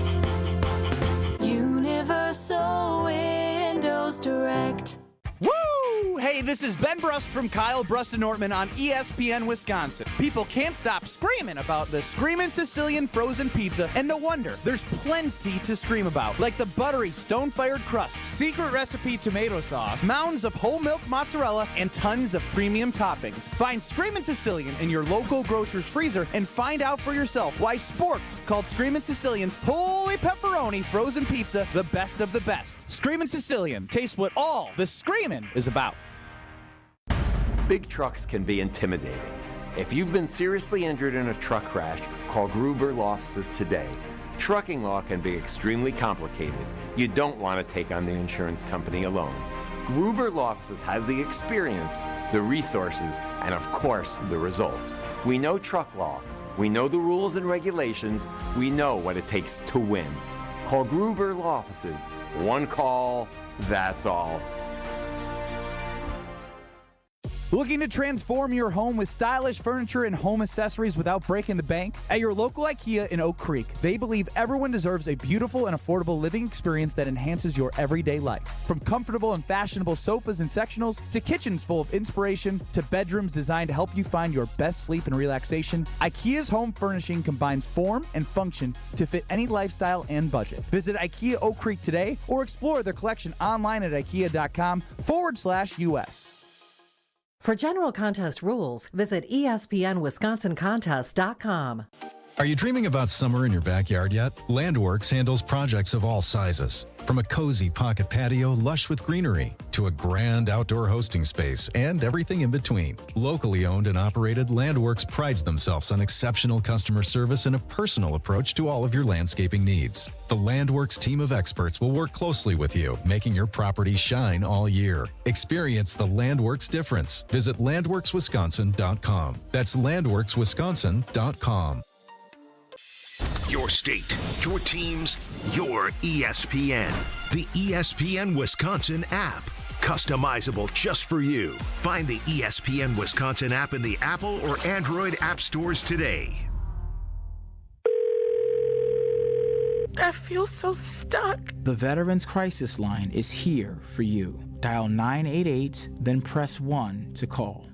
Universal Windows Direct. Woo! Hey, Hey, this is Ben Brust from Kyle Brust and Nortman on ESPN Wisconsin. People can't stop screaming about the Screamin' Sicilian frozen pizza, and no wonder. There's plenty to scream about, like the buttery stone-fired crust, secret recipe tomato sauce, mounds of whole milk mozzarella, and tons of premium toppings. Find Screamin' Sicilian in your local grocer's freezer and find out for yourself why Sport called Screamin' Sicilian's Holy Pepperoni frozen pizza the best of the best. Screamin' Sicilian, taste what all the screamin' is about. Big trucks can be intimidating. If you've been seriously injured in a truck crash, call Gruber Law Offices today. Trucking law can be extremely complicated. You don't want to take on the insurance company alone. Gruber Law Offices has the experience, the resources, and of course, the results. We know truck law. We know the rules and regulations. We know what it takes to win. Call Gruber Law Offices. One call, that's all. Looking to transform your home with stylish furniture and home accessories without breaking the bank? At your local IKEA in Oak Creek, they believe everyone deserves a beautiful and affordable living experience that enhances your everyday life. From comfortable and fashionable sofas and sectionals, to kitchens full of inspiration, to bedrooms designed to help you find your best sleep and relaxation, IKEA's home furnishing combines form and function to fit any lifestyle and budget. Visit IKEA Oak Creek today or explore their collection online at ikea.com/US. For general contest rules, visit ESPNWisconsinContest.com. Are you dreaming about summer in your backyard yet? Landworks handles projects of all sizes. From a cozy pocket patio lush with greenery to a grand outdoor hosting space and everything in between. Locally owned and operated, Landworks prides themselves on exceptional customer service and a personal approach to all of your landscaping needs. The Landworks team of experts will work closely with you, making your property shine all year. Experience the Landworks difference. Visit landworkswisconsin.com. That's landworkswisconsin.com. Your state, your teams, your ESPN. The ESPN Wisconsin app. Customizable just for you. Find the ESPN Wisconsin app in the Apple or Android app stores today. I feel so stuck. The Veterans Crisis Line is here for you. Dial 988, then press 1 to call.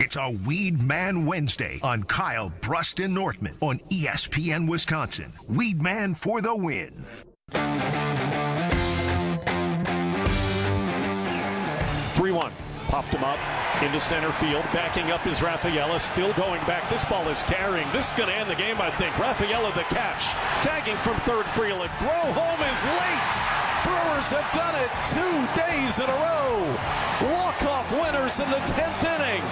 It's a Weed Man Wednesday on Kyle Brust and Nortman on ESPN Wisconsin. Weed Man for the win. 3-1. Popped him up into center field. Backing up is Rafaela. Still going back. This ball is carrying. This is going to end the game, I think. Rafaela the catch. Tagging from third. Freeland. Throw home is late. Brewers have done it 2 days in a row. Walk-off winners in the 10th inning.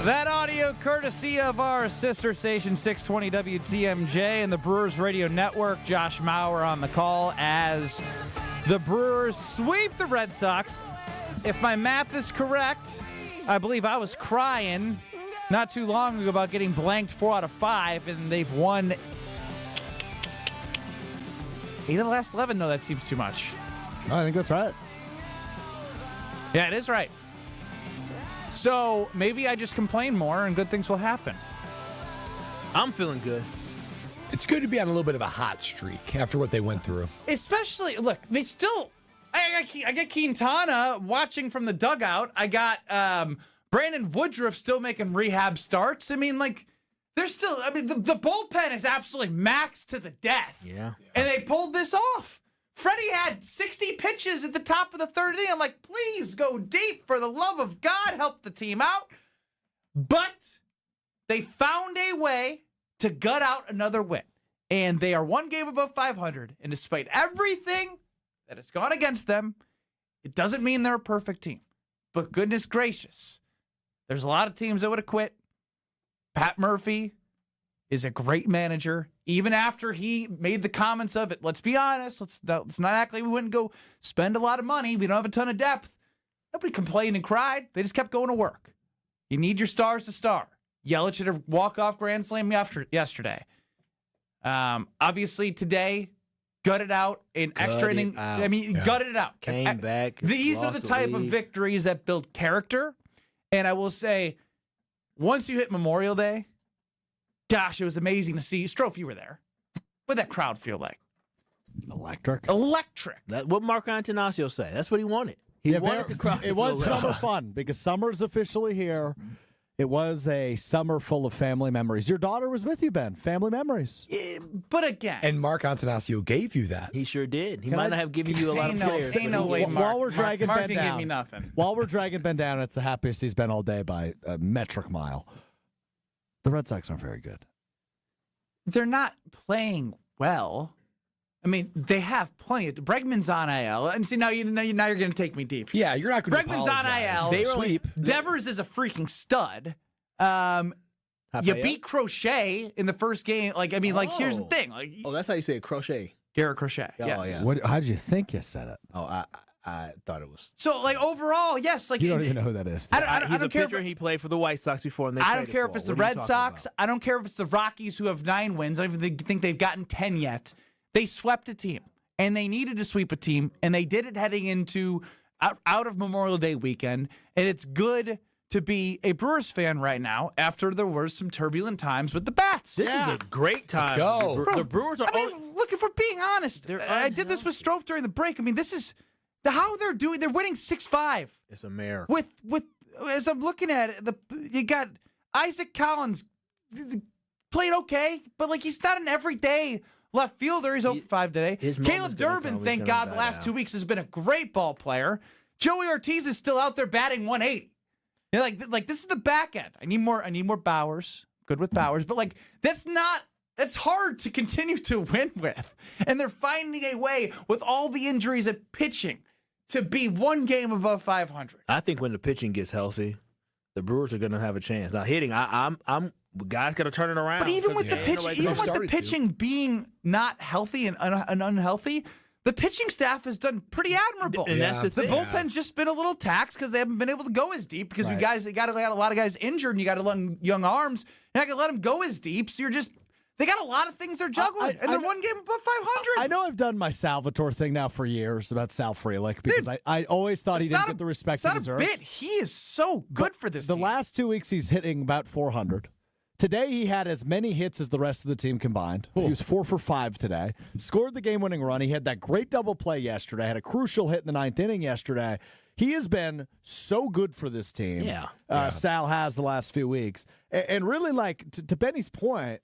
That audio courtesy of our sister station 620 WTMJ and the Brewers Radio Network. Josh Mauer on the call as the Brewers sweep the Red Sox. If my math is correct, I believe I was crying not too long ago about getting blanked 4 out of 5, and they've won 8 of the last 11. No, that seems too much. I think that's right. Yeah, it is right. So maybe I just complain more and good things will happen. I'm feeling good. It's good to be on a little bit of a hot streak after what they went through. Especially, look, they still. I got Quintana watching from the dugout. I got Brandon Woodruff still making rehab starts. I mean, like, they're still. I mean, the bullpen is absolutely maxed to the death. Yeah. And they pulled this off. Freddie had 60 pitches at the top of the third inning. I'm like, please go deep. For the love of God, help the team out. But they found a way to gut out another win. And they are 1 game above 500. And despite everything that has gone against them, it doesn't mean they're a perfect team. But goodness gracious, there's a lot of teams that would have quit. Pat Murphy is a great manager. Even after he made the comments of it, let's be honest, let's not act like we wouldn't go spend a lot of money. We don't have a ton of depth. Nobody complained and cried. They just kept going to work. You need your stars to star. Yelich hit a walk-off grand slam yesterday. Obviously today, gutted out in extra inning. I mean, gutted it out. Came back. These are the type of victories that build character. And I will say, once you hit Memorial Day, gosh, it was amazing to see. Strofe, you were there. What'd that crowd feel like? electric. Electric. That's what Mark Antanasio said. That's what he wanted. He wanted the crowd. It was summer fun because summer's officially here. It was a summer full of family memories. Your daughter was with you, Ben. Family memories. But again, And Mark Antanasio gave you that. He sure did. He might not have given you a lot of players. Ain't no way, Mark. While we're dragging Mark Ben didn't down, give me nothing. While we're dragging Ben down, it's the happiest he's been all day by a metric mile. The Red Sox aren't very good. They're not playing well. I mean, they have plenty of. Bregman's on IL, and see now you're going to take me deep. Yeah, you're not going to Bregman's on IL. They sweep. Devers is a freaking stud. You beat Crochet in the first game. Here's the thing. That's how you say it, Crochet. Garrett Crochet. Oh, yes. yeah. How did you think you said it? Oh, I thought it was. So, overall, yes. You don't even know who that is. I He's don't a care pitcher. He played for the White Sox before, and they I don't traded care for if it's him. the What are you Red talking Sox. about? I don't care if it's the Rockies who have 9 wins. I don't even think they've gotten 10 yet. They swept a team, and they needed to sweep a team, and they did it heading into out of Memorial Day weekend. And it's good to be a Brewers fan right now after there were some turbulent times with the bats. This is a great time. Let's go. The Brewers are. Look, if we're being honest, I did this with Strofe during the break. I mean, this is how they're doing. They're winning 6-5. It's America. With as I'm looking at it, you got Isaac Collins played okay, but he's not an everyday left fielder. He's 0-5 today. Caleb Durbin, thank God, the last 2 weeks has been a great ball player. Joey Ortiz is still out there batting 180. This is the back end. I need more Bowers. Good with Bowers, but that's hard to continue to win with. And they're finding a way with all the injuries at pitching to be one game above 500. I think when the pitching gets healthy, the Brewers are going to have a chance. Now hitting, I'm guys got to turn it around. But even with the pitching being not healthy and unhealthy, the pitching staff has done pretty admirable. And that's the thing. Bullpen's just been a little taxed because they haven't been able to go as deep because they got a lot of guys injured and you got a lot of young arms. You're not going to let them go as deep. So they got a lot of things they're juggling, and they're one game above 500. I know I've done my Salvatore thing now for years about Sal Frelick because I always thought he didn't get the respect he deserved. It's not a bit. He is so good for this team. The last 2 weeks, he's hitting about 400. Today, he had as many hits as the rest of the team combined. He was 4 for 5 today. Scored the game-winning run. He had that great double play yesterday. Had a crucial hit in the 9th inning yesterday. He has been so good for this team. Sal has the last few weeks. And really, to Benny's point,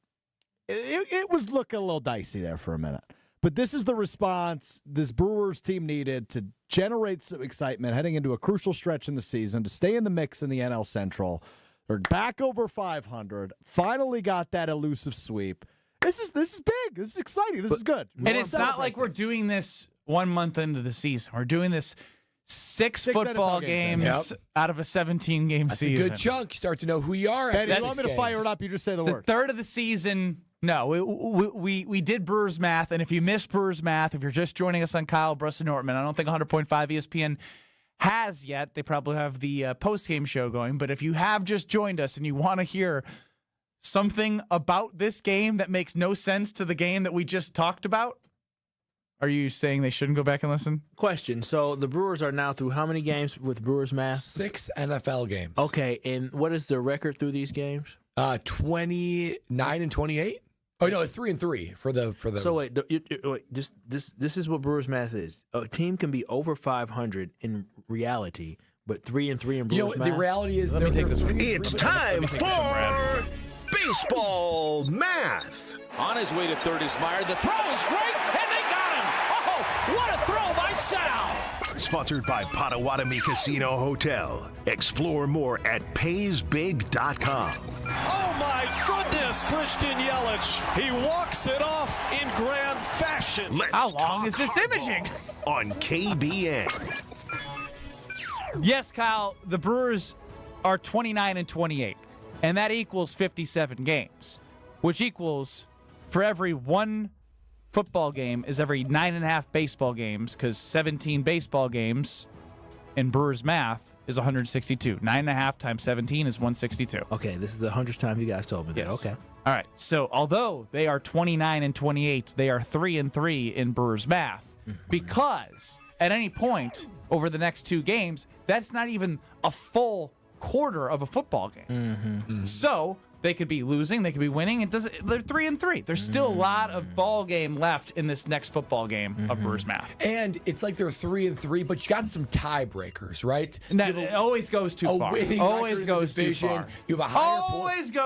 it was looking a little dicey there for a minute. But this is the response this Brewers team needed to generate some excitement heading into a crucial stretch in the season, to stay in the mix in the NL Central. They're back over 500. Finally got that elusive sweep. This is big. This is exciting. This is good. And it's not like we're doing this 1 month into the season. We're doing this six football games out of a 17-game season. That's a good chunk. You start to know who you are. Ben, if you want me to fire it up, you just say the word. Third of the season. No, we did Brewers math, and if you missed Brewers math, if you're just joining us on Kyle Bruss and Nortman, I don't think 100.5 ESPN has yet. They probably have the post-game show going, but if you have just joined us and you want to hear something about this game that makes no sense to the game that we just talked about, are you saying they shouldn't go back and listen? Question. So the Brewers are now through how many games with Brewers math? 6 NFL games. Okay, and what is the record through these games? 29 and 28. Oh no, it's 3-3 for the. So wait, this is what Brewers math is. A team can be over 500 in reality, but 3-3 in Brewers math. The reality is, it's time for baseball math. On his way to third is Meyer. The throw is great, and they got him. Oh, what a throw by Sal! Sponsored by Potawatomi Casino Hotel. Explore more at paysbig.com. Oh my goodness, Christian Yelich. He walks it off in grand fashion. How long is this imaging? On KBN. Yes, Kyle, the Brewers are 29 and 28, and that equals 57 games, which equals for every one football game is every 9.5 baseball games, because 17 baseball games in Brewers math is 162. 9.5 times 17 is 162. Okay, this is the 100th time you guys told me that. Yes. Okay. All right. So although they are 29 and 28, they are 3-3 in Brewers math, because at any point over the next 2 games, that's not even a full quarter of a football game. So They could be losing. They could be winning. They're 3-3. There's still a lot of ball game left in this next football game of Brewers math. And it's like they're 3-3, but you got some tiebreakers, right? And it always goes too far. Always goes too far. You have a higher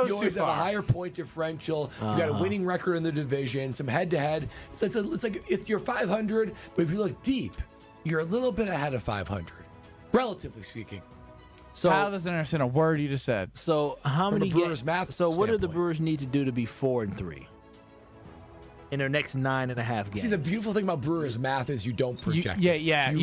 you always have a higher point differential. You got a winning record in the division. Some head-to-head. It's your 500, but if you look deep, you're a little bit ahead of 500, relatively speaking. So Kyle doesn't understand a word you just said. So how From many a Brewers math So what do the standpoint. Brewers need to do to be 4-3 in their next 9.5 games? See, the beautiful thing about Brewers math is you don't project. You react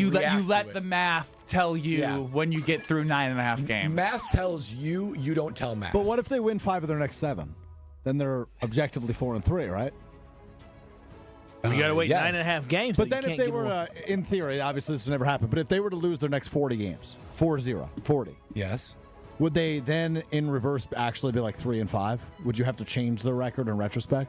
let to the it. math tell you when you get through 9.5 games. Math tells you. You don't tell math. But what if they win 5 of their next 7? Then they're objectively 4-3, right? You got to wait 9.5 games. But then if they were, in theory, obviously this will never happen, but if they were to lose their next 40 games, 40, yes, would they then, in reverse, actually be like 3-5? Would you have to change their record in retrospect?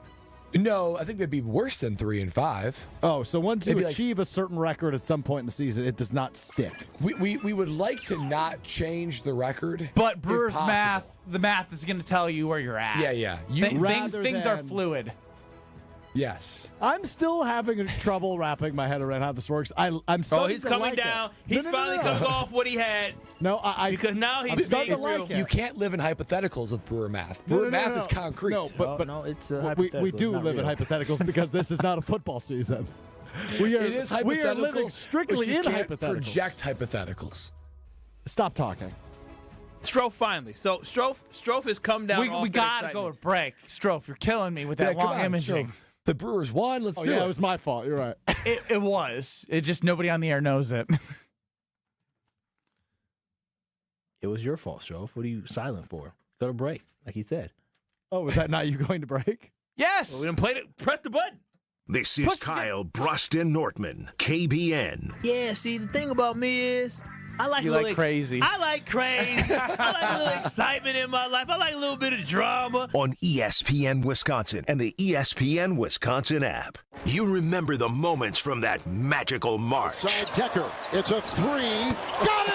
No, I think they'd be worse than 3-5. Oh, so once you They'd be achieve a certain record at some point in the season, it does not stick. We would like to not change the record, But Brewers math, the math is going to tell you where you're at. Yeah. Things are fluid. Yes. I'm still having trouble wrapping my head around how this works. I'm starting he's to coming like down. it. He's finally coming off what he had. No, because now I'm he's starting being to real. like it. You can't live in hypotheticals with Brewer math. No, Brewer no, math no. is concrete. No, but no, it's we do live in hypotheticals because this is not a football season. It is hypothetical. We are living strictly but you in can't hypotheticals. project hypotheticals. Stop talking. Strofe finally. So Strofe has come down. We got to go to break. Strofe, you're killing me with that Yeah, come long on, imaging. Strofe. The Brewers won. Let's do it. It was my fault. You're right. It was. It just nobody on the air knows it. It was your fault, Strofe. What are you silent for? Go to break, like he said. Oh, was that not you going to break? Yes. Well, we didn't play it. Press the button. This is Kyle Bruston Nortman, KBN. Yeah, see, the thing about me is I like You a little like crazy. I like crazy. I like a little excitement in my life. I like a little bit of drama. On ESPN Wisconsin and the ESPN Wisconsin app. You remember the moments from that magical March. Side Decker. It's a 3. Got it!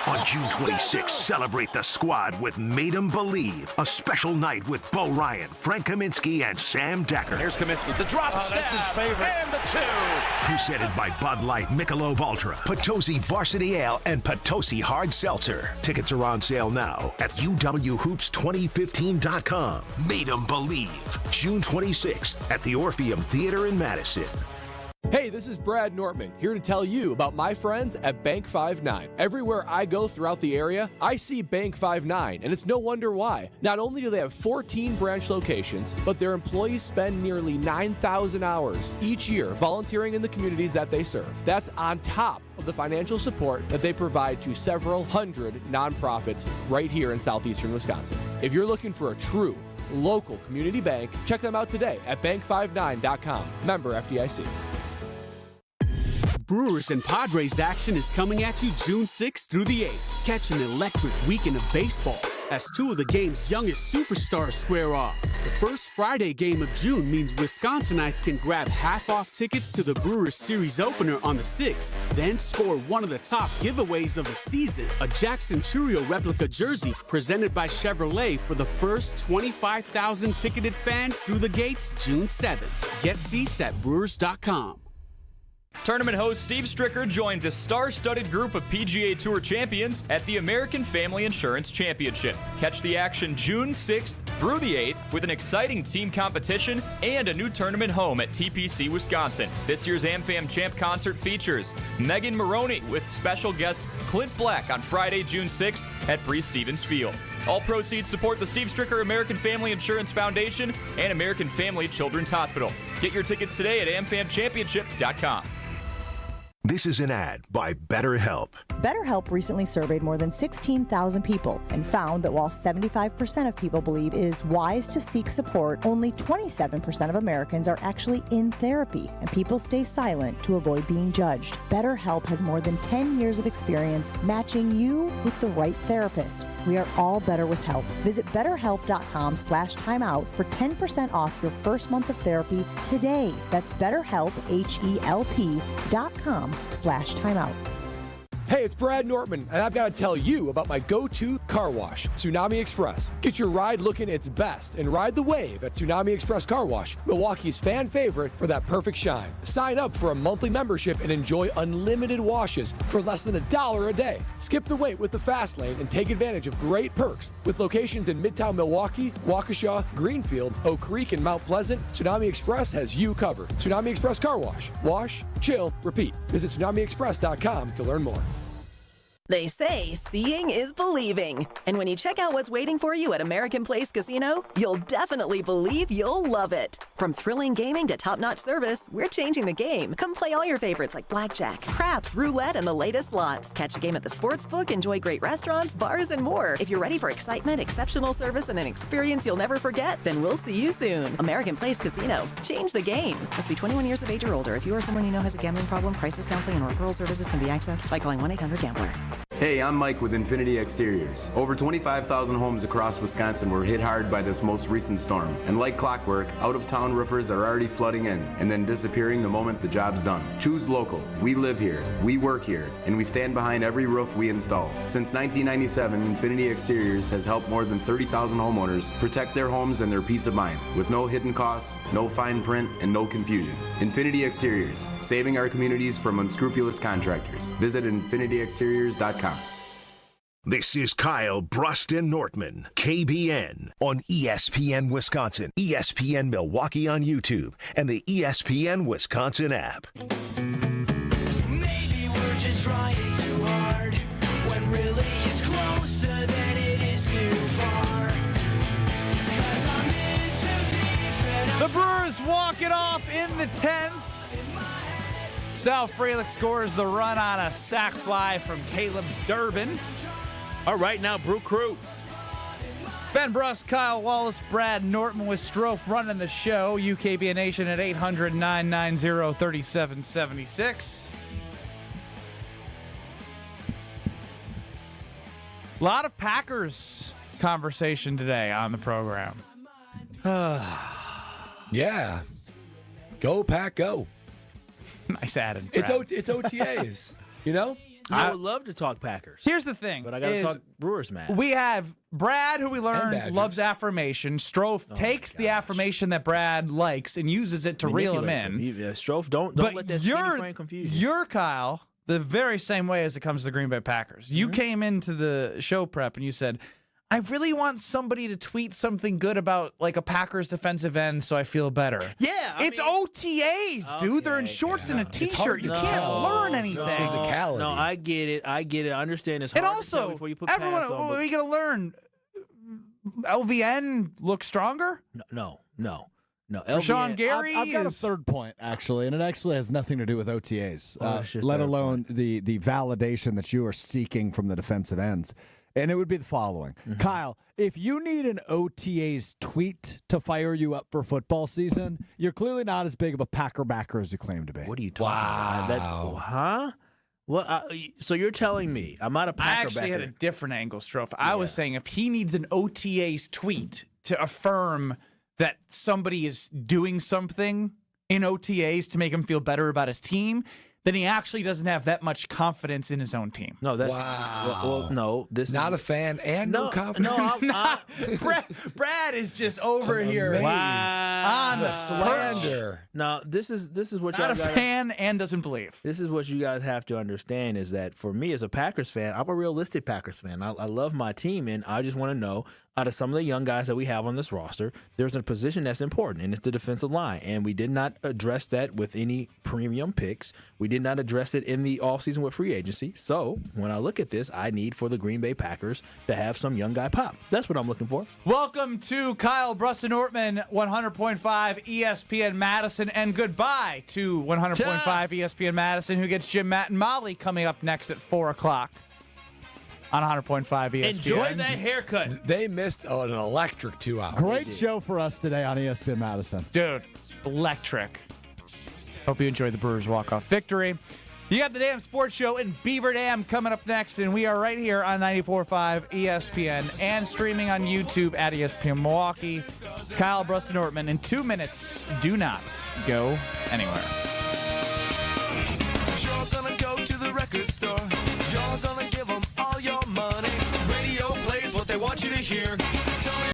On June 26th, celebrate the squad with Made 'em Believe, a special night with Bo Ryan, Frank Kaminsky, and Sam Decker. Here's Kaminsky. The drop stab. That's his favorite. And the 2. Presented by Bud Light, Michelob Ultra, Potosi Varsity Ale, and Potosi Hard Seltzer. Tickets are on sale now at uwhoops2015.com. Made 'em Believe, June 26th at the Orpheum Theater in Madison. Hey, this is Brad Nortman, here to tell you about my friends at Bank 5-9. Everywhere I go throughout the area, I see Bank 5-9, and it's no wonder why. Not only do they have 14 branch locations, but their employees spend nearly 9,000 hours each year volunteering in the communities that they serve. That's on top of the financial support that they provide to several hundred nonprofits right here in southeastern Wisconsin. If you're looking for a true local community bank, check them out today at bank59.com. Member FDIC. Brewers and Padres action is coming at you June 6th through the 8th. Catch an electric weekend of baseball as 2 of the game's youngest superstars square off. The first Friday game of June means Wisconsinites can grab half-off tickets to the Brewers series opener on the 6th, then score one of the top giveaways of the season, a Jackson Churio replica jersey presented by Chevrolet for the first 25,000 ticketed fans through the gates June 7th. Get seats at Brewers.com. Tournament host Steve Stricker joins a star-studded group of PGA Tour champions at the American Family Insurance Championship. Catch the action June 6th through the 8th with an exciting team competition and a new tournament home at TPC Wisconsin. This year's AmFam Champ concert features Megan Maroney with special guest Clint Black on Friday, June 6th at Breese Stevens Field. All proceeds support the Steve Stricker American Family Insurance Foundation and American Family Children's Hospital. Get your tickets today at amfamchampionship.com. This is an ad by BetterHelp. BetterHelp recently surveyed more than 16,000 people and found that while 75% of people believe it is wise to seek support, only 27% of Americans are actually in therapy, and people stay silent to avoid being judged. BetterHelp has more than 10 years of experience matching you with the right therapist. We are all better with help. Visit BetterHelp.com/timeout for 10% off your first month of therapy today. That's BetterHelp, HELP.com/timeout. Hey, it's Brad Nortman, and I've got to tell you about my go-to car wash, Tsunami Express. Get your ride looking its best and ride the wave at Tsunami Express Car Wash, Milwaukee's fan favorite for that perfect shine. Sign up for a monthly membership and enjoy unlimited washes for less than $1 a day. Skip the wait with the fast lane and take advantage of great perks. With locations in Midtown Milwaukee, Waukesha, Greenfield, Oak Creek, and Mount Pleasant, Tsunami Express has you covered. Tsunami Express Car Wash. Wash, chill, repeat. Visit TsunamiExpress.com to learn more. They say seeing is believing. And when you check out what's waiting for you at American Place Casino, you'll definitely believe you'll love it. From thrilling gaming to top-notch service, we're changing the game. Come play all your favorites like blackjack, craps, roulette, and the latest slots. Catch a game at the sportsbook, enjoy great restaurants, bars, and more. If you're ready for excitement, exceptional service, and an experience you'll never forget, then we'll see you soon. American Place Casino. Change the game. Must be 21 years of age or older. If you or someone you know has a gambling problem, crisis counseling, and referral services can be accessed by calling 1-800-GAMBLER. Hey, I'm Mike with Infinity Exteriors. Over 25,000 homes across Wisconsin were hit hard by this most recent storm. And like clockwork, out-of-town roofers are already flooding in and then disappearing the moment the job's done. Choose local. We live here, we work here, and we stand behind every roof we install. Since 1997, Infinity Exteriors has helped more than 30,000 homeowners protect their homes and their peace of mind with no hidden costs, no fine print, and no confusion. Infinity Exteriors, saving our communities from unscrupulous contractors. Visit infinityexteriors.com. This is Kyle Bruston Nortman, KBN, on ESPN Wisconsin, ESPN Milwaukee on YouTube, and the ESPN Wisconsin app. Maybe we're just trying too hard when really it's closer than it is too far. 'Cause I'm in too deep and The Brewers walk it off in the 10th. Sal Frelick scores the run on a sac fly from Caleb Durbin. All right, now Brew Crew. Ben Bruss, Kyle Wallace, Brad Nortman with Strofe running the show. UKBN Nation at 800-990-3776. A lot of Packers conversation today on the program. Yeah. Go, Pack, go. Nice added. It's OTAs, you know? I would love to talk Packers. Here's the thing. But I got to talk Brewers, man. We have Brad, who we learned loves affirmation. Strofe takes the affirmation that Brad likes and uses it to reel him in. Strofe, don't let that skinny frame confuse you. You're Kyle, the very same way as it comes to the Green Bay Packers. You came into the show prep and you said, I really want somebody to tweet something good about like a Packers defensive end so I feel better. Yeah. It's OTAs, dude. They're in shorts and a T-shirt. You can't learn anything. Physicality. No, I get it. I understand it's And hard also, to tell before you put everyone, pads on. are you going to learn LVN look stronger? No. Rashawn Gary I've got a third point, actually, and it actually has nothing to do with OTAs, let alone the validation that you are seeking from the defensive ends. And it would be the following. Kyle, if you need an OTA's tweet to fire you up for football season, you're clearly not as big of a Packer backer as you claim to be. What are you talking about? What? So you're telling me I'm not a Packer I actually backer. had a different angle, Strofe. I was saying if he needs an OTA's tweet to affirm that somebody is doing something in OTAs to make him feel better about his team, then he actually doesn't have that much confidence in his own team. No, that's well, no. This not is a fan and no confidence. No, Brad is just over here on the slander. No, this is what not y'all a fan and doesn't believe. This is what you guys have to understand is that for me as a Packers fan, I'm a realistic Packers fan. I love my team, and I just want to know out of some of the young guys that we have on this roster, there's a position that's important, and it's the defensive line. And we did not address that with any premium picks. We did not address it in the offseason with free agency. So when I look at this, I need for the Green Bay Packers to have some young guy pop. That's what I'm looking for. Welcome to Kyle Bruston Nortman, 100.5 ESPN Madison, and goodbye to 100.5 ESPN Madison, who gets Jim, Matt, and Molly coming up next at 4 o'clock. On 100.5 ESPN. Enjoy that haircut. They missed an electric 2 hours. Great show for us today on ESPN Madison. Dude, electric. Hope you enjoyed the Brewers' walk-off victory. You got the Damn Sports Show in Beaver Dam coming up next, and we are right here on 94.5 ESPN and streaming on YouTube at ESPN Milwaukee. It's Kyle Bruston Nortman. In 2 minutes, do not go anywhere. You're gonna go to the record store. You're want you to hear. Tell me